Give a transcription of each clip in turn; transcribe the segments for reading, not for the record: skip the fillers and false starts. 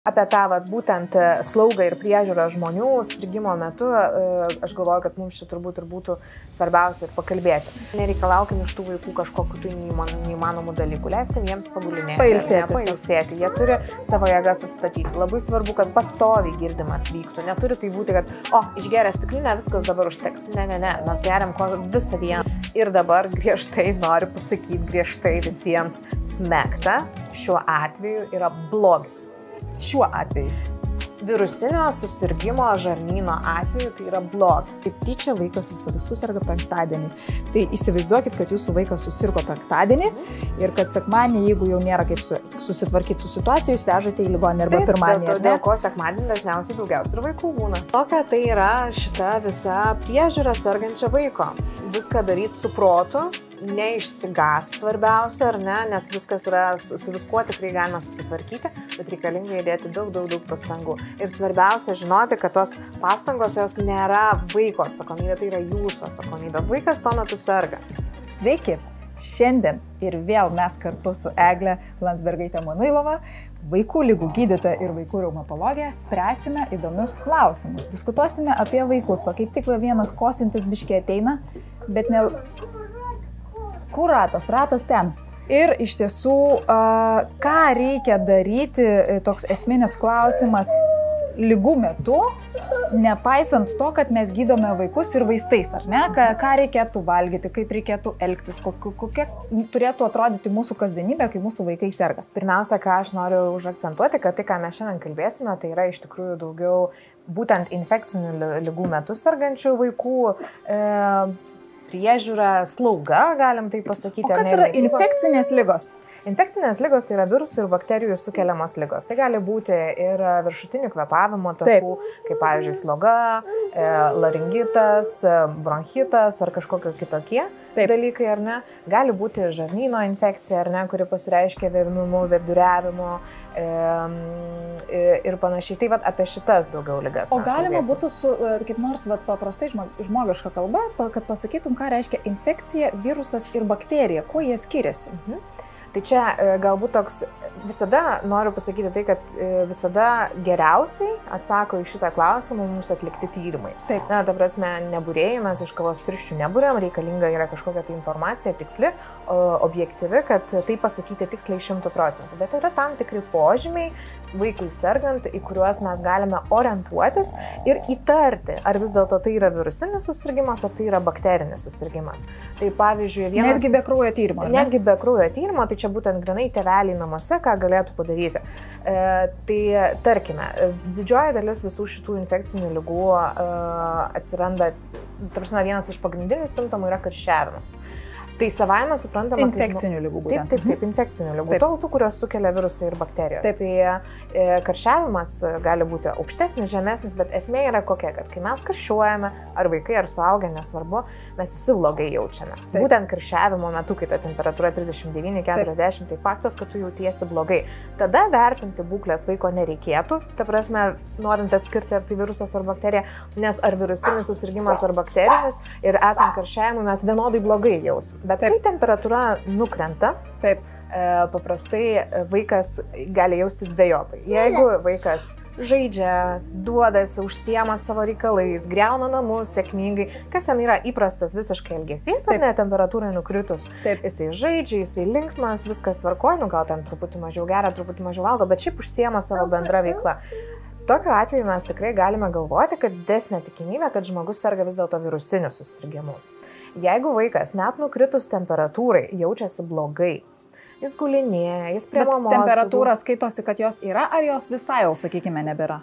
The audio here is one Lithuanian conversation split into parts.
Apie tą būtent slaugą ir priežiūrą žmonių susirgimo metu, aš galvoju, kad mums čia turbūt ir būtų svarbiausia ir pakalbėti. Nereikalaukim iš tų vaikų kažkokiu tai neįmanomų dalykų, leiskim jiems pagulinėti, pailsėti. Jie turi savo jėgas atstatyti. Labai svarbu, kad pastoviai girdimas vyktų. Neturi tai būti, kad, išgeria stiklinę, viskas dabar užteks. Ne, mes geriam visą dieną. Ir dabar griežtai noriu pasakyti, griežtai visiems smegta šiuo atveju yra blogis. Šiuo atveju. Virusinio susirgimo žarnyno atveju tai yra blogis. Kaip tyčia vaikas visada susirga penktadienį. Tai įsivaizduokit, kad jūsų vaikas susirgo penktadienį ir kad sekmadienį, jeigu jau nėra kaip susitvarkyti su situacija, jūs vežate į ligoninę arba pirmadienį. Dėl ko sekmadienį dažniausiai daugiausiai ir vaikų būna. Tokia tai yra šita visa priežiūra sergančio vaiko. Viską daryti su protu, neišsigąsti svarbiausia, ar ne, nes viskas yra, su viskuo tikrai galima susitvarkyti, bet reikalinga įdėti daug pastangų. Ir svarbiausia žinoti, kad tos pastangos jos nėra vaiko atsakomybė, tai yra jūsų atsakomybė. Vaikas tuo metu serga. Sveiki! Šiandien ir vėl mes kartu su Egle Landsbergaite-Manuilova, vaikų ligų gydytoja ir vaikų reumatologija, spręsime įdomius klausimus. Diskutuosime apie vaikus. Kaip tik vienas kosintis biškė ateina, bet ne... Kur ratas? Ratas ten. Ir iš tiesų, ką reikia daryti, toks esminis klausimas ligų metu, nepaisant to, kad mes gydome vaikus ir vaistais, ar ne? Ką reikėtų valgyti, kaip reikėtų elgtis, kokia turėtų atrodyti mūsų kasdienybė, kai mūsų vaikai serga. Pirmiausia, ką aš noriu užakcentuoti, kad tai, ką mes šiandien kalbėsime, tai yra iš tikrųjų daugiau būtent infekcinių ligų metu sergančių vaikų priežiūra, slauga, galim tai pasakyti. O kas yra infekcinės ligos? Infekcinės ligos tai yra virusų ir bakterijų sukeliamos ligos. Tai gali būti ir viršutinių kvėpavimo takų, kaip pavyzdžiui sloga, laringitas, bronchitas ar kažkokie kitokie dalykai, ar ne. Gali būti žarnyno infekcija, ar ne, kuri pasireiškia virnumu, virduriavimu ir panašiai. Tai apie šitas daugiau ligas. O galima būtų su kaip nors paprastai žmogiška kalba, kad pasakytum, ką reiškia infekcija, virusas ir bakterija, kuo jie skiriasi? Tai čia galbūt toks, visada noriu pasakyti tai, kad visada geriausiai atsako į šitą klausimą mums atlikti tyrimai. Taip. Na, ta prasme, nebūrėjai, mes iš kavos tirščių nebūrėm, reikalinga yra kažkokia tai informacija tiksli, objektyvi, kad tai pasakyti tiksliai 100%. Bet yra tam tikri požymiai vaikui sergant, į kuriuos mes galime orientuotis ir įtarti, ar vis dėlto tai yra virusinis susirgimas, ar tai yra bakterinis susirgimas. Tai pavyzdžiui, netgi be kraujo tyrimo. Netgi be kraujo tyrimo, tai čia būtent grinai tėveliai namuose, ką galėtų padaryti. Tai tarkime, didžioji dalis visų šitų infekcinių ligų atsiranda, vienas iš pagrindinių simptomų yra karščiavimas. Tai savaime suprantama, infekcinių ligų būtent. Taip, infekcinių ligų. Tų, kurios sukelia virusai ir bakterijos. Taip. Tai karščiavimas gali būti aukštesnis, žemesnis, bet esmė yra kokia, kad kai mes karščiuojame, ar vaikai, ar suaugę, nesvarbu, mes visi blogai jaučiamės. Taip. Būtent karščiavimo metu, kai ta temperatūra 39-40, tai faktas, kad tu jautiesi blogai. Tada vertinti būklės vaiko nereikėtų, ta prasme, norint atskirti, ar tai virusas ar bakterija, nes ar virusinis susirgimas ar bakterinis ir esant karščiavimui mes vienodai blogai jausim. Bet kai temperatūra nukrenta, paprastai vaikas gali jaustis dvejopai. Jeigu vaikas žaidžia, duodasi, užsiema savo reikalais, griauna namus sėkmingai, kas jam yra įprastas visiškai elgesys, ar ne, temperatūrai nukritus. Jisai žaidžia, jisai linksmas, viskas tvarkoja, gal ten truputį mažiau geria, truputį mažiau valgo, bet šiaip užsiema savo bendrą veiklą. Tokiu atveju mes tikrai galime galvoti, kad didesnė tikimybė, kad žmogus serga vis dėlto virusiniu susirgimu. Jeigu vaikas net nukritus temperatūrai jaučiasi blogai, jis gulinėja, jis prie mamos... Bet temperatūra skaitosi, kad jos yra, ar jos visai jau, sakykime, nebėra?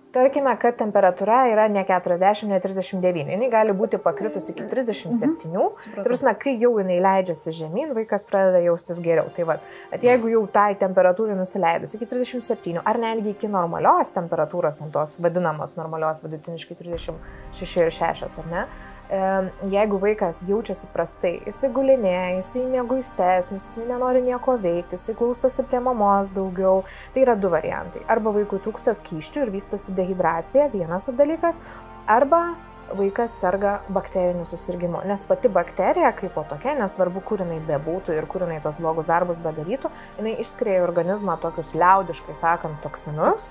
Tarkime, kad temperatūra yra ne 40, ne 39. Jinai gali būti pakritus iki 37. Tai prasme, kai jau jinai leidžiasi žemyn, vaikas pradeda jaustis geriau. Tai bet jeigu jau tai temperatūrai nusileidus iki 37, ar netgi iki normalios temperatūros, tos vadinamos normalios, vidutiniškai 36 ir 6, ar ne? Jeigu vaikas jaučiasi prastai, jisai gulinėja, jisai mieguistesnis, jisai nenori nieko veikti, jisai glaustosi prie mamos daugiau, tai yra du variantai. Arba vaikui trūksta skysčių ir vystosi dehidracija, vienas dalykas, arba vaikas serga bakteriniu susirgymu, nes pati bakterija kaip po tokia, nesvarbu, kur jinai bebūtų ir kur jinai tos blogus darbus bedarytų, jinai išskiria į organizmą tokius liaudiškai sakant toksinus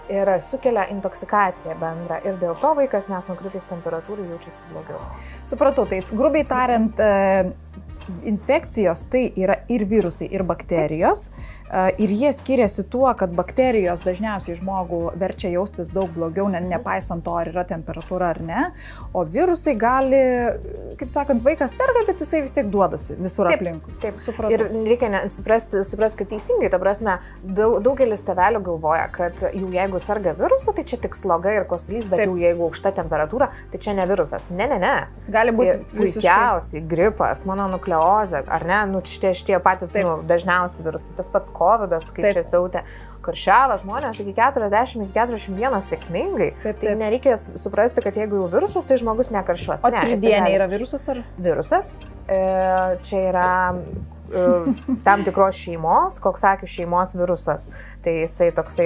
ir sukelia intoksikaciją bendrą ir dėl to vaikas net nukritus temperatūrai jaučiasi blogiau. Supratau, tai grubiai tariant, infekcijos tai yra ir virusai, ir bakterijos. Ir jie skiriasi tuo, kad bakterijos dažniausiai žmogų verčia jaustis daug blogiau, nepaisant to, ar yra temperatūra ar ne. O virusai gali, kaip sakant, vaikas serga, bet jisai vis tiek duodasi visur aplinkui. Taip, supratau. Ir reikia suprasti, kad teisingai, ta prasme, daugelis tėvelių galvoja, kad jau jeigu serga virusu, tai čia tik sloga ir kosulys, bet jau jeigu aukšta temperatūra, tai čia ne virusas. Ne. Gali būti puikiausiai gripas, mononukleozė, ar ne? Nu, šitie patys dažniausiai virusai. Tas pats Covidas, kai čia siautė, karščiavo žmonės iki 40-41 sėkmingai. Tai nereikia suprasti, kad jeigu jau virusas, tai žmogus nekarščiuos. O tridienė yra virusas ar? Virusas. Čia yra tam tikros šeimos, koksakių šeimos virusas. Tai jisai toksai,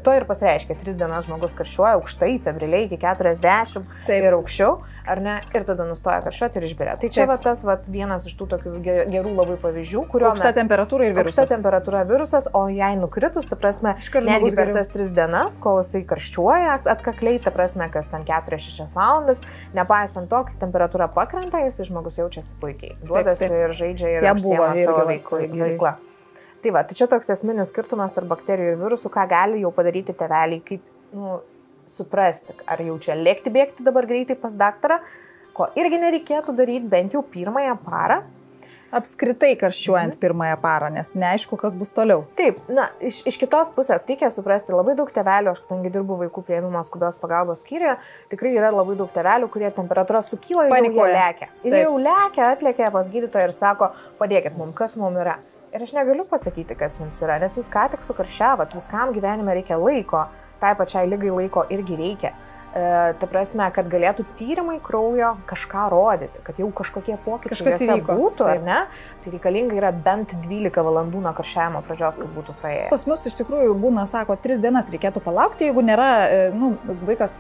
to ir pasireiškia, 3 dienas žmogus karščiuoja aukštai, febriliai iki 40 ir aukščiau, ar ne, ir tada nustoja karščiuoti ir išbiria. Tai čia tas vienas iš tų tokių gerų labai pavyzdžių, kurio aukšta temperatūra ir virusas. Aukšta temperatūra virusas, o jei nukritus, ta prasme, netgi per tas 3 dienas, kol jisai karščiuoja atkakliai, ta prasme, kas ten 4-6 valandas, nepaisant to, kai temperatūra pakrenta, jisai žmogus jaučiasi puikiai. Duodasi ir žaidžia ir užsiema savo veiklą. Tai va, tai čia toks esminis skirtumas tarp bakterijų ir virusų, ką gali jau padaryti tėveliai, kaip suprasti, ar jau čia lėkti bėgti dabar greitai pas daktarą, ko irgi nereikėtų daryti bent jau pirmąją parą. Apskritai karščiuojant pirmąją parą, nes neaišku, kas bus toliau. Taip, iš kitos pusės reikia suprasti, labai daug tėvelių, aš kadangi dirbu vaikų priėmimo skubios pagalbos skyriuje, tikrai yra labai daug tėvelių, kurie temperatūra sukyla ir jau lekia. Ir jau lekia, atlėkia pas gydytoją ir sako, padėkit mums, kas mums yra. Ir aš negaliu pasakyti, kas jums yra, nes jūs ką tik sukarščiavot, viskam gyvenime reikia laiko, tai pačiai lygai laiko irgi reikia. Ta prasme, kad galėtų tyrimai kraujo kažką rodyti, kad jau kažkokie pokyčiai juose būtų, ar ne, tai reikalinga yra bent 12 valandų nuo karščiavimo pradžios, kad būtų praėję. Pas mus iš tikrųjų būna, sako, 3 dienas reikėtų palaukti, jeigu nėra, vaikas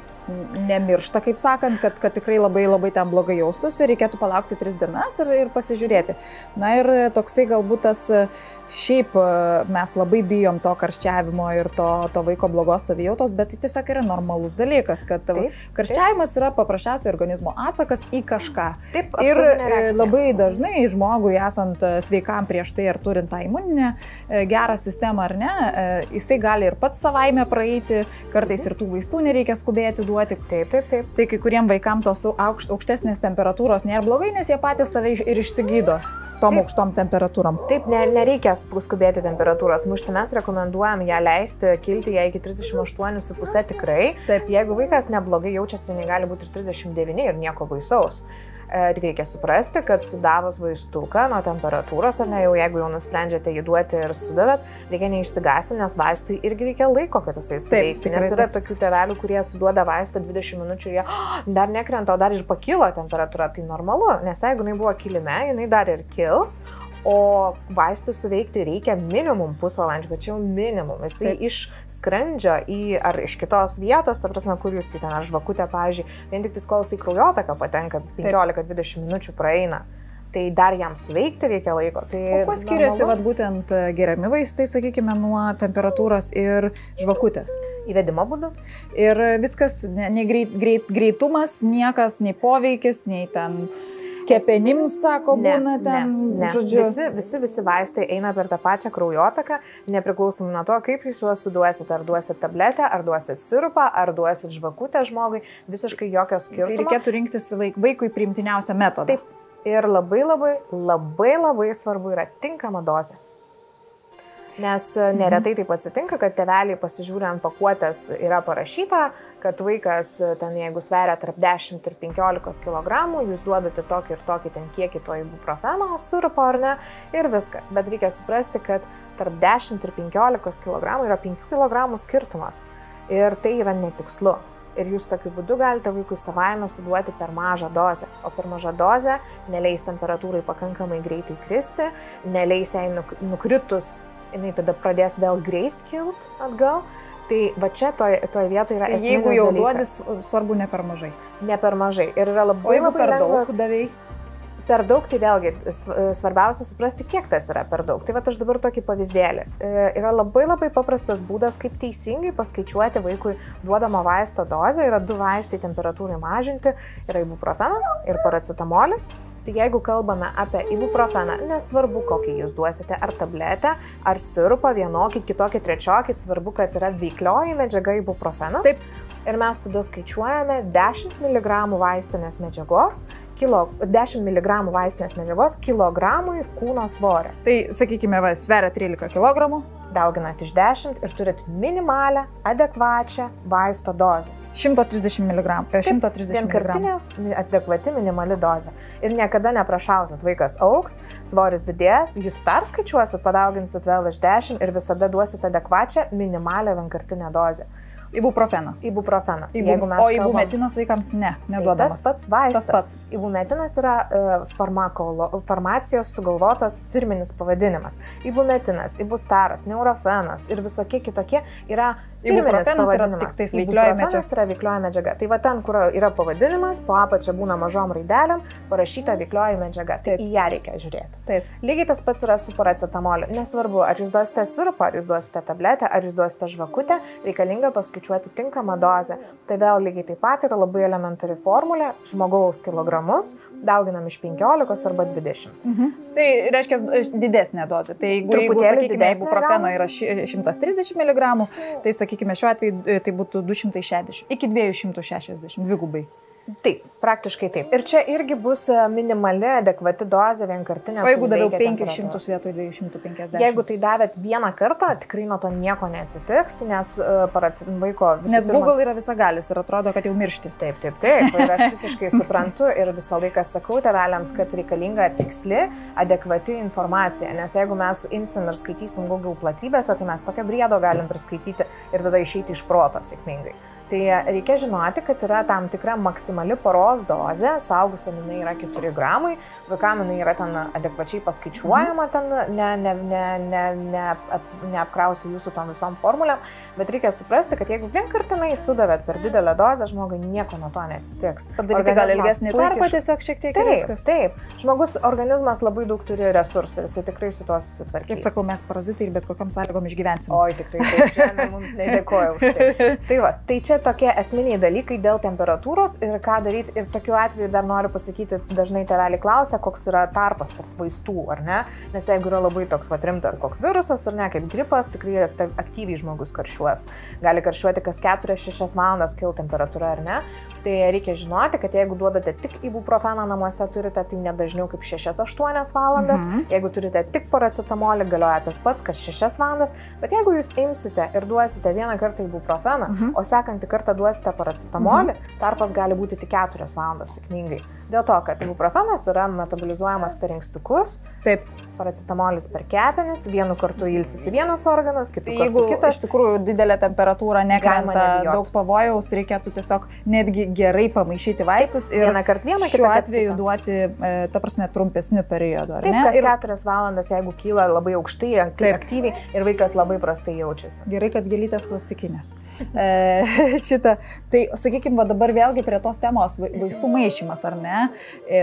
nemiršta, kaip sakant, kad tikrai labai ten blogai jaustųsi, reikėtų palaukti 3 dienas ir pasižiūrėti. Na ir toksai galbūt tas, šiaip mes labai bijom to karščiavimo ir to vaiko blogos savijautos, bet tai tiesiog yra normalus dalykas, kad karščiavimas yra paprasčiausiai organizmo atsakas į kažką. Taip, ir labai dažnai žmogui esant sveikam prieš tai ar turint tą imuninę gerą sistemą ar ne, jisai gali ir pats savaime praeiti, kartais ir tų vaistų nereikia skubėti duoti. Taip. Tai kai kuriem vaikam tos aukštesnės temperatūros nėra blogai, nes jie patys save ir išsigydo tom aukštom temperatūrom. Taip, nereikia skubėti temperatūros mušti, mes rekomenduojam ją leisti, kilti ją iki 38,5 tikrai. Taip. Jeigu vaikas neblogai jaučiasi, gali būti ir 39 ir nieko baisaus. Tik reikia suprasti, kad sudavus vaistuką nuo temperatūros, ar ne, jau jeigu jau nusprendžiate jį duoti ir sudavėt, reikia neišsigąsti, nes vaistui irgi reikia laiko, kad jisai suveiktų. Nes yra tokių tėvelių, kurie suduoda vaistą 20 minučių ir jie dar nekrenta, o dar ir pakilo temperatūra. Tai normalu, nes jeigu jinai buvo kilime, jinai dar ir kils. O vaistų suveikti reikia minimum pusvalandžio, bet čia jau minimum. Jisai iš skrandžio ar iš kitos vietos, ta prasme, kur jūs į ten ar žvakutę, pavyzdžiui, vien tik kol jisai kraujotaką patenka, 15-20 minučių praeina. Tai dar jam suveikti reikia laiko. Tai o kuo skiriasi būtent geriami vaistai, sakykime, nuo temperatūros ir žvakutės? Įvedimo būdu. Ir viskas, greitumas, niekas, nei poveikis, nei ten... Kepenims, sako, būna ten, žodžiu. Visi vaistai eina per tą pačią kraujotaką, nepriklausomai nuo to, kaip jūs juos suduosit, ar duosit tabletę, ar duosit sirupą, ar duosit žvakutę žmogui, visiškai jokio skirtumo. Tai reikėtų rinktis vaikui priimtiniausią metodą. Taip. Ir labai svarbu yra tinkama dozė. Nes neretai taip atsitinka, kad tėveliai pasižiūrė ant pakuotės yra parašyta, kad vaikas ten jeigu sveria tarp 10 ir 15 kg, jūs duodate tokį ir tokį ten kiekį to ibuprofeno, sirupo ar ne, ir viskas. Bet reikia suprasti, kad tarp 10 ir 15 kg yra 5 kg skirtumas. Ir tai yra netikslu. Ir jūs tokiu būdu galite vaikui savaime suduoti per mažą dozę. O per mažą dozę neleis temperatūrai pakankamai greitai kristi, neleis jai nukritus, jinai tada pradės vėl greit kilt atgal. Tai va čia toje vietoje yra esminis jeigu jau dalykas. duodis, svarbu ne per mažai. Ne per mažai. Ir yra labai, jeigu labai per daug lengvas, davei? Per daug, tai vėlgi svarbiausia suprasti, kiek tas yra per daug. Tai va aš dabar tokį pavyzdėlį. Yra labai labai paprastas būdas, kaip teisingai paskaičiuoti vaikui duodamo vaisto dozę. Yra 2 vaistai temperatūrai mažinti. Yra ibuprofenas ir paracetamolis. Tai jeigu kalbame apie ibuprofeną, nesvarbu, kokį jūs duosite, ar tabletę, ar sirupą, vienokį, kitokį, trečiokį, svarbu, kad yra veiklioji medžiaga ibuprofenas. Taip. Ir mes tada skaičiuojame 10 mg vaistinės medžiagos, 10 mg vaistinės medžiagos kilogramui kūno svorio. Tai, sakykime, sveria 13 kg. Dauginat iš 10 ir turit minimalę, adekvačią vaisto dozę. 130 mg. 130 vienkartinė, adekvati minimali dozė. Ir niekada neprašausit, vaikas augs, svoris didės, jūs perskaičiuosit, padauginsit vėl iš 10 ir visada duosit adekvačią minimalę vienkartinę dozę. Ibuprofenas. Ibuprofenas. O ibumetinas vaikams neduodamas. Tas pats vaistas. Tas pats. Ibumetinas yra farmacijos sugalvotas firminis pavadinimas. Ibumetinas, ibustaras, neurofenas ir visokie kitokie yra firminis pavadinimas. Ibuprofenas yra veiklioji medžiaga. Tai va ten, kur yra pavadinimas, po apačia būna mažom raidelėm parašyta veiklioji medžiaga. Tai į ją reikia žiūrėti. Taip. Lygiai tas pats yra su paracetamoliu. Nesvarbu, ar jūs duosite sirupą, ar jūs duosite tabletę, ar jūs duosite žvakutę, reikalinga paskaičiuoti tinkamą dozę. Tai vėl lygiai taip pat yra labai elementari formulė, žmogaus kilogramus dauginam iš 15 arba 20. Tai reiškia didesnė dozė. Tai jeigu sakykime, ibuprofeno yra 130 mg, tai sakykime, šiuo atveju tai būtų 260 iki 260 dvigubai. Taip, praktiškai taip. Ir čia irgi bus minimali, adekvati dozė vienkartinė. O jeigu daviau 500 vietoj 250? Jeigu tai davėt vieną kartą, tikrai nuo to nieko neatsitiks, nes vaiko... Nes Google yra visagalis ir atrodo, kad jau miršti. Taip. Ir aš visiškai suprantu ir visą laiką sakau tėveliams, kad reikalinga tiksli, adekvati informacija. Nes jeigu mes imsim ir skaitysim Google platybėse, tai mes tokią briedo galim priskaityti ir tada išeiti iš proto sėkmingai. Tai reikia žinoti, kad yra tam tikra maksimali paros dozė, suaugusiam jinai yra 4 gramai, vaikam jinai yra ten adekvačiai paskaičiuojama, ten neapkrausiu jūsų tom visom formulėm, bet reikia suprasti, kad jeigu vienkartinai sudavėt per didelę dozę, žmogui nieko nuo to neatsitiks. Padaryti gal ilgesnį tarpą, tiesiog šiek tiek viskas. Taip. Žmogus, organizmas labai daug turi resursų ir jisai tikrai su tuo susitvarkys. Kaip sakau, mes parazitai ir bet kokiam sąlygom išgyvensim. Oi, tikrai, taip, žemė mums nedėkoja už tai. Tai čia tokie esminiai dalykai dėl temperatūros ir ką daryti. Ir tokiu atveju dar noriu pasakyti, dažnai tėveliai klausia, koks yra tarpas tarp vaistų, ar ne? Nes jeigu yra labai toks rimtas koks virusas, ar ne, kaip gripas, tikrai aktyviai žmogus karščiuos. Gali karščiuoti kas 4-6 valandas kil temperatūra, ar ne? Tai reikia žinoti, kad jeigu duodate tik ibuprofeną namuose turite, tai nedažniau kaip 6-8 valandas. Jeigu turite tik paracetamolį, galioja tas pats, kas 6 valandas. Bet jeigu jūs imsite ir duosite vieną kartą ibuprofeną, o sekantį kartą duosite paracetamolį, tarpas gali būti tik 4 valandas sėkmingai. Dėl to, kad ibuprofenas yra metabolizuojamas per inkstukus, taip, paracetamolis per kepenis, vienu kartu ilsisi vienas organas, kitu kartu jeigu kitas. Iš tikrųjų didelė temperatūra nekrenta, daug pavojaus, reikėtų tiesiog netgi gerai pamaišyti vaistus ir šiuo atveju duoti, ta prasme, trumpesniu periodu. Taip, kas 4 valandas, jeigu kyla labai aukštai, aktyviai ir vaikas labai prastai jaučiasi. Gerai, kad gėlytės plastikinės. Tai, sakykime, dabar vėlgi prie tos temos vaistų maišymas, ar ne?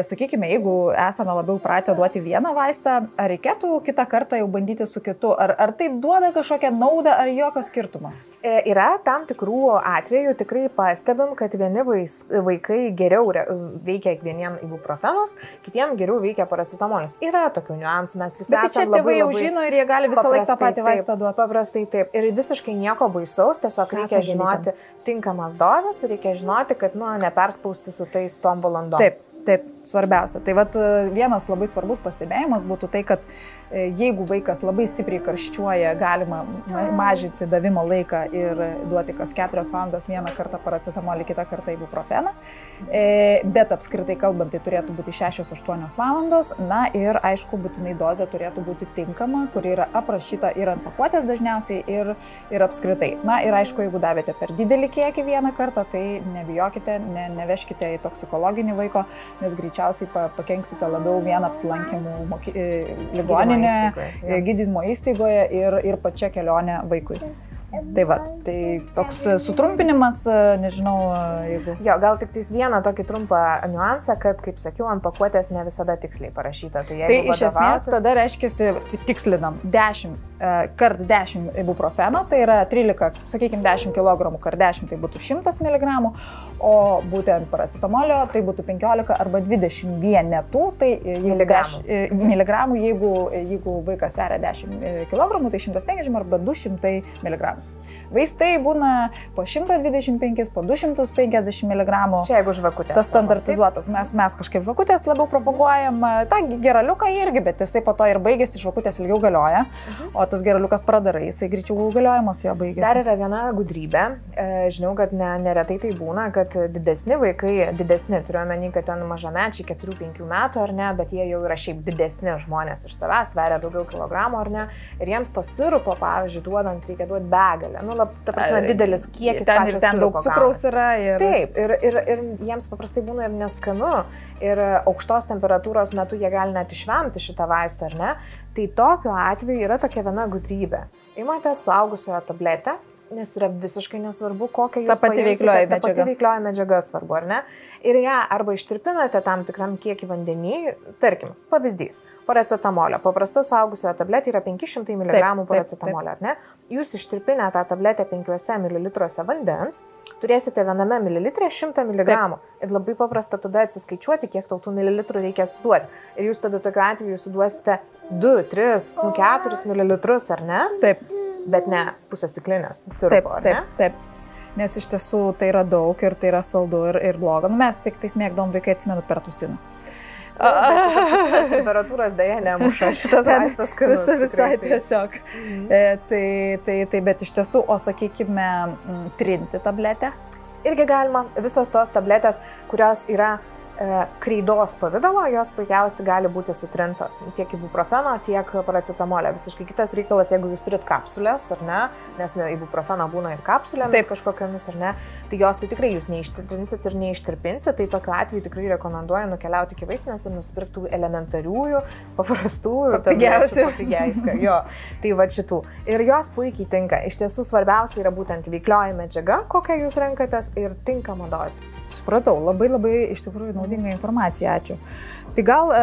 Sakykime, jeigu esame labiau pratę duoti vieną vaistą, ar reikėtų kitą kartą jau bandyti su kitu? Ar tai duoda kažkokią naudą, ar jokio skirtumo? Yra tam tikrų atvejų, tikrai pastebim, kad vieni vaikai geriau veikia vieniem ibuprofenas, kitiem geriau veikia paracetamolis. Yra tokių niuansų, mes visi esame labai... Bet čia tėvai jau žino ir jie gali visą laiką tą patį vaistą duoti. Paprastai taip. Ir visiškai nieko baisaus, tiesiog reikia žinoti tinkamas dozes ir reikia žinoti, kad neperspausti su tais tom valandom. Taip, svarbiausia. Tai vat vienas labai svarbus pastebėjimas būtų tai, kad jeigu vaikas labai stipriai karščiuoja, galima mažinti davimo laiką ir duoti kas 4 valandas vieną kartą paracetamolį, kitą kartą ibuprofeną. Bet apskritai kalbant, tai turėtų būti 6-8 valandos. Na ir aišku, būtinai dozė turėtų būti tinkama, kuri yra aprašyta ir ant pakuotės dažniausiai ir apskritai. Na ir aišku, jeigu davėte per didelį kiekį vieną kartą, tai nebijokite, neveškite į toksikologinį vaiko, nes greičiausiai pakenksite labiau vien apsilankymų ligoninėje, gydymo įstaigoje ir pačia kelionė vaikui. Tai va, tai toks sutrumpinimas, nežinau, jeigu... Jo, gal tik tais vieną tokį trumpą niuansą, kad, kaip sakiau, ant pakuotės ne visada tiksliai parašyta. Tai iš esmės tada reiškia, tikslinam 10 kart 10 ibuprofeno, tai yra 13, sakykime, 10 kg kart 10, tai būtų 100 mg, o būtent paracetamolio tai būtų 15 arba 20 vienetų, tai miligramų, jeigu vaikas sveria 10 kg, tai 150 arba 200 mg. Vaistai būna po 125, po 250 mg. Čia jeigu žvakutės. Tas standartizuotas. Mes kažkaip žvakutės labiau propaguojam. Ta geraliuką irgi, bet jisai po to ir baigėsi, žvakutės ilgiau galioja. O tas geraliukas pradarai, jisai greičiau galiojimas jo baigėsi. Dar yra viena gudrybė. Žinau, kad neretai tai būna, kad didesni vaikai, turiu omeny, kad ten mažamečiai 4-5 metų ar ne, bet jie jau yra šiaip didesni žmonės iš savęs, sveria daugiau kilogramų ar ne. Ir jiems to sirupo, pavyzdžiui, duodant reikia duoti begalę. Ta prasme, didelis kiekis ten daug cukraus yra. Taip, ir jiems paprastai būna ir neskanu, ir aukštos temperatūros metu jie gali net išvemti šitą vaistą, ar ne? Tai tokiu atveju yra tokia viena gudrybė. Imate suaugusiojo tabletę, nes yra visiškai nesvarbu, kokia jūs paimsite. Ta pati veiklioji medžiaga svarbu, ar ne? Ir ją arba ištirpinate tam tikram kiekį vandenį, tarkim, pavyzdys, paracetamolio. Paprasta suaugusiojo tabletė yra 500 mg paracetamolio, ar ne? Jūs ištirpinę tą tabletę 5 ml vandens, turėsite 1 ml 100 mg. Ir labai paprasta tada atsiskaičiuoti, kiek tau tų mililitrų reikia suduoti. Ir jūs tada tokiu atveju suduosite 2, 3, 4 ml, ar ne? Taip. Bet ne pusės stiklinės sirupo, ar ne? Taip. Nes iš tiesų tai yra daug ir tai yra saldu ir bloga. Mes tik tais mėgdom vaikai atsimenu per tusiną. Temperatūros dėja nemuša šitas vaistas, kuris visai tiesiog. Tai bet iš tiesų, o sakykime, trinti tabletę? Irgi galima. Visos tos tabletės, kurios yra kreidos pavidalo, jos puikiausiai gali būti sutrintos. Tiek ibuprofeno, tiek paracetamolio. Visiškai kitas reikalas, jeigu jūs turit kapsulės, ar ne, nes ibuprofeno būna ir kapsulėmis kažkokiamis, ar ne, tai jos tai tikrai jūs neištrinsit ir neištirpinsit, tai tokiu atveju tikrai rekomenduoju nukeliauti iki vaistinės ir nusipirktų elementariųjų, paprastųjų, pigiausių. Jo, tai va šitų. Ir jos puikiai tinka. Iš tiesų svarbiausia yra būtent veiklioji medžiaga, kokią jūs renkatės, ir tinkama dozė. Supratau, labai iš tikrųjų naudinga informacija, ačiū. Tai gal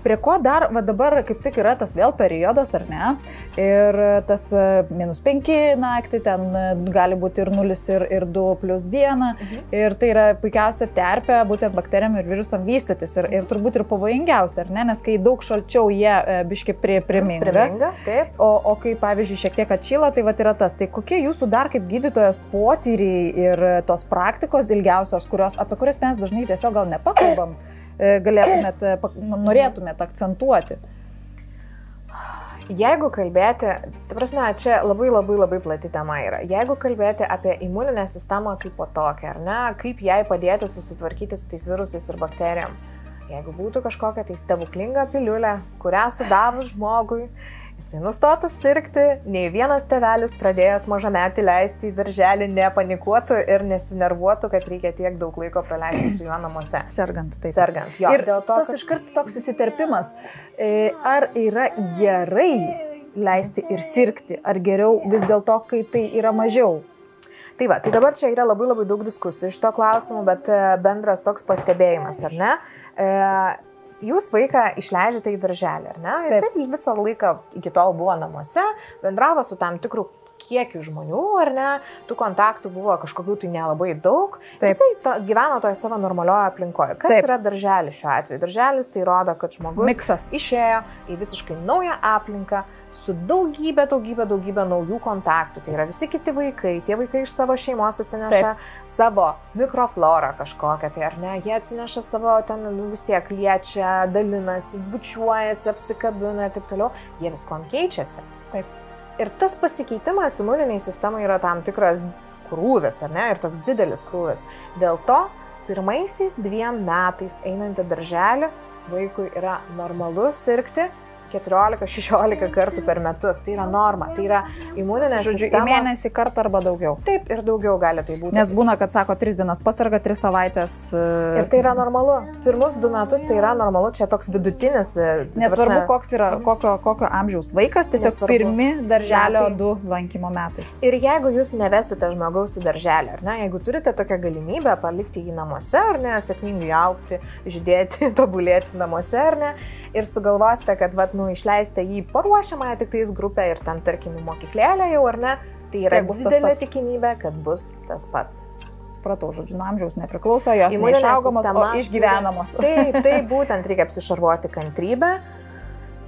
prie ko dar, va dabar kaip tik yra tas vėl periodas, ar ne? Ir tas -5 naktį, ten gali būti ir 0 ir 2 + dieną. Ir tai yra puikiausia terpė būtent bakterijam ir virusam vystytis. Ir turbūt ir pavojingiausia, ar ne? Nes kai daug šalčiau jie biški priminga. O kai, pavyzdžiui, šiek tiek atšyla, tai va yra tas. Tai kokie jūsų dar kaip gydytojas potyriai ir tos praktikos ilgiausios, apie kurias mes dažnai tiesiog gal nepakalbam, norėtumėt akcentuoti? Jeigu kalbėti, ta prasme, čia labai plati tema yra. Jeigu kalbėti apie imuninę sistemą kaip po tokią, ar ne, kaip jai padėti susitvarkyti su tais virusais ir bakterijom. Jeigu būtų kažkokia tai stebuklinga piliulė, kurią sudavus žmogui, jisai nustotų sirgti, nei vienas tėvelis pradėjęs mažametį leisti į darželį nepanikuotų ir nesinervuotų, kad reikia tiek daug laiko praleisti su juo namuose. Sergant, taip. Sergant, jo. Ir dėl to, tas iškart toks įsiterpimas. Ar yra gerai leisti ir sirgti, ar geriau vis dėlto, kai tai yra mažiau? Tai va, tai dabar čia yra labai daug diskusijų iš to klausimų, bet bendras toks pastebėjimas, ar ne? Jūs vaiką išleidžiate į darželį, ar ne? Jisai visą laiką iki tol buvo namuose, bendravo su tam tikrų kiekių žmonių, ar ne? Tų kontaktų buvo kažkokių tai nelabai daug. Jisai gyveno toje savo normalioje aplinkoje. Kas yra darželis šiuo atveju? Darželis tai rodo, kad žmogus išėjo į visiškai naują aplinką, su daugybė naujų kontaktų. Tai yra visi kiti vaikai, tie vaikai iš savo šeimos atsineša savo mikroflorą kažkokią, tai ar ne, jie atsineša savo, ten vis tiek liečia, dalinasi, bučiuojasi, apsikabina ir taip toliau, jie viskuom keičiasi. Taip. Ir tas pasikeitimas imuniniai sistemai yra tam tikras krūvis, ar ne, ir toks didelis krūvis. Dėl to pirmaisiais 2 metais einant į darželį vaikui yra normalu sirgti, 14-16 kartų per metus. Tai yra norma. Tai yra imuninė sistema. Į mėnesį kartą arba daugiau. Taip, ir daugiau gali tai būti. Nes būna, kad sako, 3 dienas pasarga, 3 savaitės. Ir tai yra normalu. Pirmus 2 metus tai yra normalu, čia toks vidutinis. Nesvarbu, koks yra, kokio amžiaus vaikas, tiesiog pirmi darželio 2 lankymo metai. Ir jeigu jūs nevesite žmogaus į darželį, ar ne, jeigu turite tokią galimybę palikti jį namuose, ar ne, sėkmingai augti, žydėti, tobulėti namuose, ar ne, ir sugalvosite, kad, išleisite jį paruošiamąją tik tais grupę ir ten, tarkim, į mokyklėlę jau, ar ne, tai yra didelė tikimybė, kad bus tas pats. Supratau, žodžiu, nuo amžiaus nepriklauso, jos neišaugamos, o išgyvenamos. Tai būtent reikia apsišarvuoti kantrybę,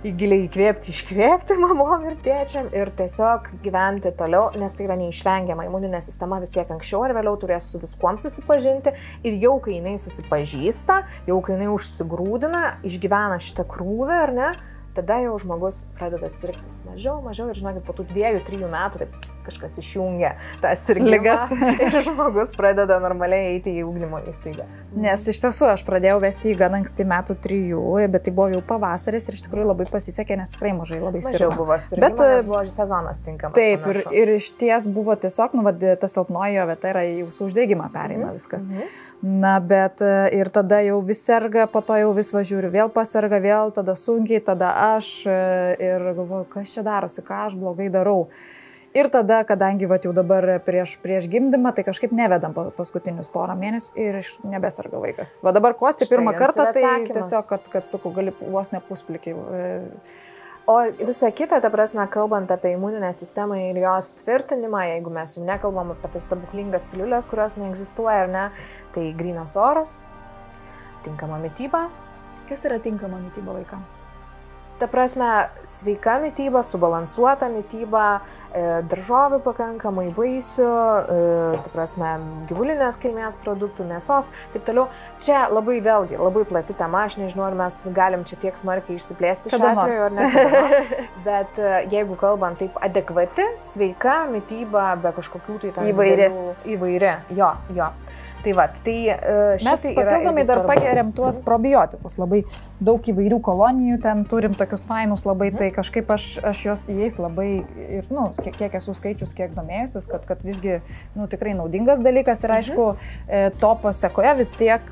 giliai įkvėpti, iškvėpti mamom ir tėčiam ir tiesiog gyventi toliau, nes tai yra neišvengiama. Imuninė sistema vis tiek anksčiau ar vėliau turės su viskuom susipažinti ir jau kai jinai susipažįsta, jau kai jinai užsigrūdina, išgyvena šitą krūvį, ar ne, tada jau žmogus pradeda sirgtis mažiau ir žinokit, po tų 2-3 metų taip kažkas išjungia tą sirgimą ir žmogus pradeda normaliai eiti į ugdymo įstaigą. Nes iš tiesų aš pradėjau vesti į gan anksti metų 3, bet tai buvo jau pavasaris ir iš tikrųjų labai pasisekė, nes tikrai mažai labai sirgo. Mažiau buvo sirgimo, nes buvo sezonas tinkamas. Taip, ir iš ties buvo tiesiog, ta silpnoji vieta yra jūsų uždegimą pereina viskas. Na, bet ir tada jau vis serga, po to jau vis važiuoju, vėl pasirga, vėl tada sunkiai, tada aš ir galvoju, kas čia darosi, ką aš blogai darau. Ir tada, kadangi jau dabar prieš gimdymą, tai kažkaip nevedam paskutinius porą mėnesių ir nebesarga vaikas. Va dabar kosti pirmą kartą, tai tiesiog, kad sakau, gali vos nepusplikiai. O visa kita, ta prasme, kalbant apie imuninę sistemą ir jos tvirtinimą, jeigu mes jau nekalbam apie tas stebuklingas piliulės, kurios neegzistuoja, ar ne, tai grynas oras, tinkama mityba. Kas yra tinkama mityba vaikams? Ta prasme, sveika mityba, subalansuota mityba, daržovių pakankamai, vaisių, ta prasme, gyvulinės kilmės produktų, mėsos, taip toliau. Čia labai labai plati tema, aš nežinau, ar mes galim čia tiek smarkiai išsiplėsti šiuo atveju, ar ne. Bet jeigu kalbant taip adekvati, sveika mityba, be kažkokių tai ten įvairi. Jo. Tai va, tai mes papildomai dar pageriam tuos probiotikus, labai daug įvairių kolonijų, ten turim tokius fainus labai, tai kažkaip aš jos jais labai ir, kiek esu skaičius, kiek domėjusis, kad visgi, tikrai naudingas dalykas ir aišku, to pasekoje vis tiek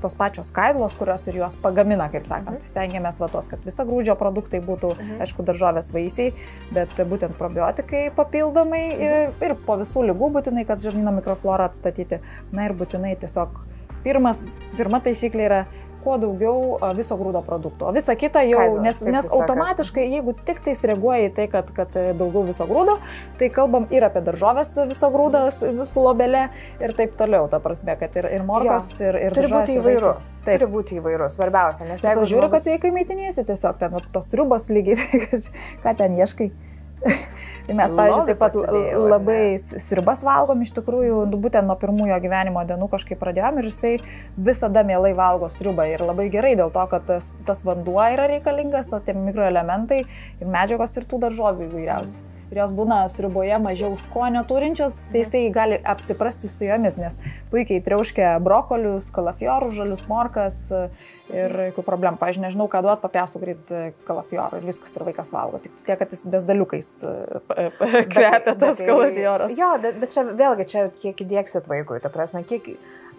tos pačios skaidlos, kurios ir juos pagamina, kaip sakant, stengiamės vatos, kad visa grūdžio produktai būtų, aišku, daržovės vaisiai, bet būtent probiotikai papildomai ir po visų ligų būtinai, kad žarnyno mikroflorą atstatyti. Na ir būtinai tiesiog pirma taisyklė yra kuo daugiau viso grūdo produktų. O visa kita jau, nes automatiškai, jeigu tik tais reaguoja į tai, kad daugiau viso grūdo, tai kalbam ir apie daržovės viso grūdą, visų lobelė ir taip toliau, ta prasme, kad ir morkos, ir turi būti įvairu. Turi būti įvairu, svarbiausia. Nes jeigu žiūri, kad sveikai maitiniesi, tiesiog ten tos sriubos lygiai, ką ten ieškai. Tai mes, pavyzdžiui, taip pat labai sriubas valgom, iš tikrųjų, būtent nuo pirmųjų gyvenimo dienų kažkaip pradėjom ir jisai visada mielai valgo sriubą ir labai gerai dėl to, kad tas vanduo yra reikalingas, tie mikroelementai ir medžiagos ir tų daržovių įvairiausių. Ir jos būna sriuboje mažiau skonio turinčios, tai jisai gali apsiprasti su jomis, nes puikiai triauškia brokolius, kalafiorus, žalius morkas ir jokių problemų. Pavyzdžiui, nežinau, ką duot, papjausiu greit kalafiorų ir viskas ir vaikas valgo. Tik tiek, kad jis bezdaliukais kvepia tas kalafioras. Jo, bet čia vėlgi, kiek įdieksit vaikui, ta prasme, kiek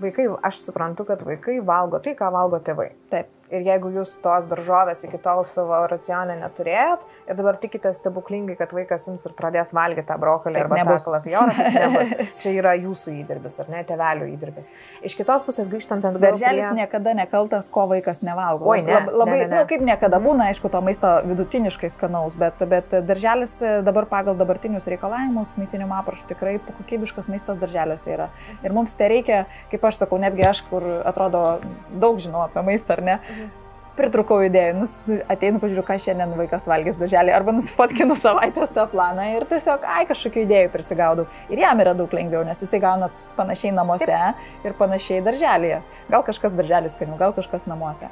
vaikai, aš suprantu, kad vaikai valgo tai, ką valgo tėvai. Taip. Ir jeigu jūs tos daržovės iki tol savo racione neturėjot ir dabar tikitės stebuklingai, kad vaikas jums ir pradės valgyti tą brokolį arba tą kalafiorą, tai nebus. Čia yra jūsų įdirbis, ar ne, tėvelių įdirbis. Iš kitos pusės grįžtant ant darželis niekada nekaltas, ko vaikas nevalgo. Oi, ne. Kaip niekada būna, aišku, to maisto vidutiniškai skanaus, bet darželis dabar pagal dabartinius reikalavimus, maitinimo aprašų tikrai kokybiškas maistas darželiuose yra. Ir mums tai reikia, kaip aš sakau, netgi aš, kur atrodo daug žinau apie maistą, ar ne, pritrukau idėjų, ateinu, pažiūriu, ką šiandien vaikas valgys darželį, arba nusifotkinu savaitės tą planą ir tiesiog, kažkokių idėjų prisigaudau. Ir jam yra daug lengviau, nes jisai gauna panašiai namuose ir panašiai darželėje. Gal kažkas darželis skaniau, gal kažkas namuose.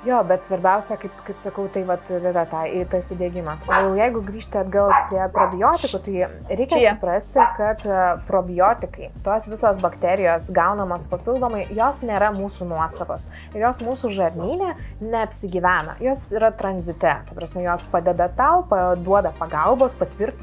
Jo, bet svarbiausia, kaip sakau, tai vat, yra tas įdėgymas. O jau jeigu grįžti atgal prie probiotikų, tai reikia suprasti, kad probiotikai, tos visos bakterijos gaunamos papildomai, jos nėra mūsų nuosavos. Ir jos mūsų žarnyne neapsigyvena. Jos yra tranzite. Tai prasme, jos padeda tau, duoda pagalbos,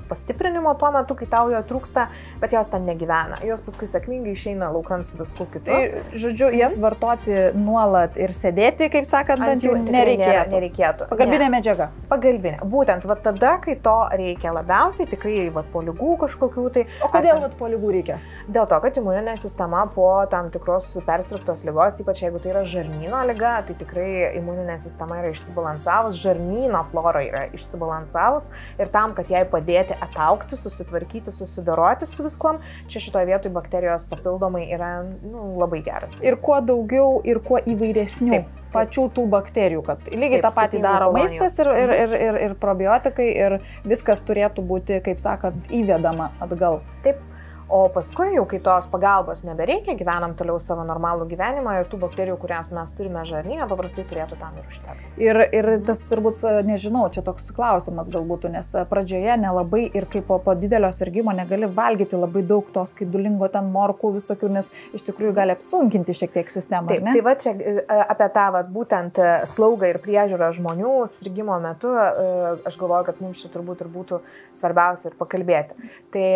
pastiprinimo tuo metu, kai tau jo trūksta, bet jos ten negyvena. Jos paskui sėkmingai išeina laukan su visku kitu. Tai, žodžiu, jas vartoti nuolat ir sėdėti, kaip sakant, ant jų nereikėtų. Pagalbinė medžiaga. Pagalbinė. Būtent va tada, kai to reikia labiausiai, tikrai va po ligų kažkokių tai. O kodėl va po ligų reikia? Dėl to, kad imuninė sistema po tam tikros persirgtos ligos, ypač jeigu tai yra žarnyno liga, tai tikrai imuninė sistema yra išsibalansavus, žarnyno flora yra išsibalansavus ir tam, kad jai padėti ataugti, susitvarkyti, susidoroti su viskuom, čia šitoje vietoje bakterijos papildomai yra labai geras. Ir kuo daugiau, ir kuo įvairesnių. Taip. Pačių tų bakterijų, kad lygiai tą patį daro maistas ir probiotikai ir viskas turėtų būti, kaip sakant, įvedama atgal. Taip. O paskui jau, kai tos pagalbos nebereikia, gyvenam toliau savo normalų gyvenimą ir tų bakterijų, kurias mes turime žarnyne, paprastai turėtų tam ir užtekti. Ir tas turbūt, nežinau, čia toks klausimas galbūt, nes pradžioje nelabai ir kaip po didelio sirgimo negali valgyti labai daug tos skaidulingo ten morkų visokių, nes iš tikrųjų gali apsunkinti šiek tiek sistemą. Taip, tai va čia apie tą būtent slaugą ir priežiūrą žmonių sirgimo metu, aš galvoju, kad mums čia turbūt ir būtų svarbiausia ir pakalbėti. Tai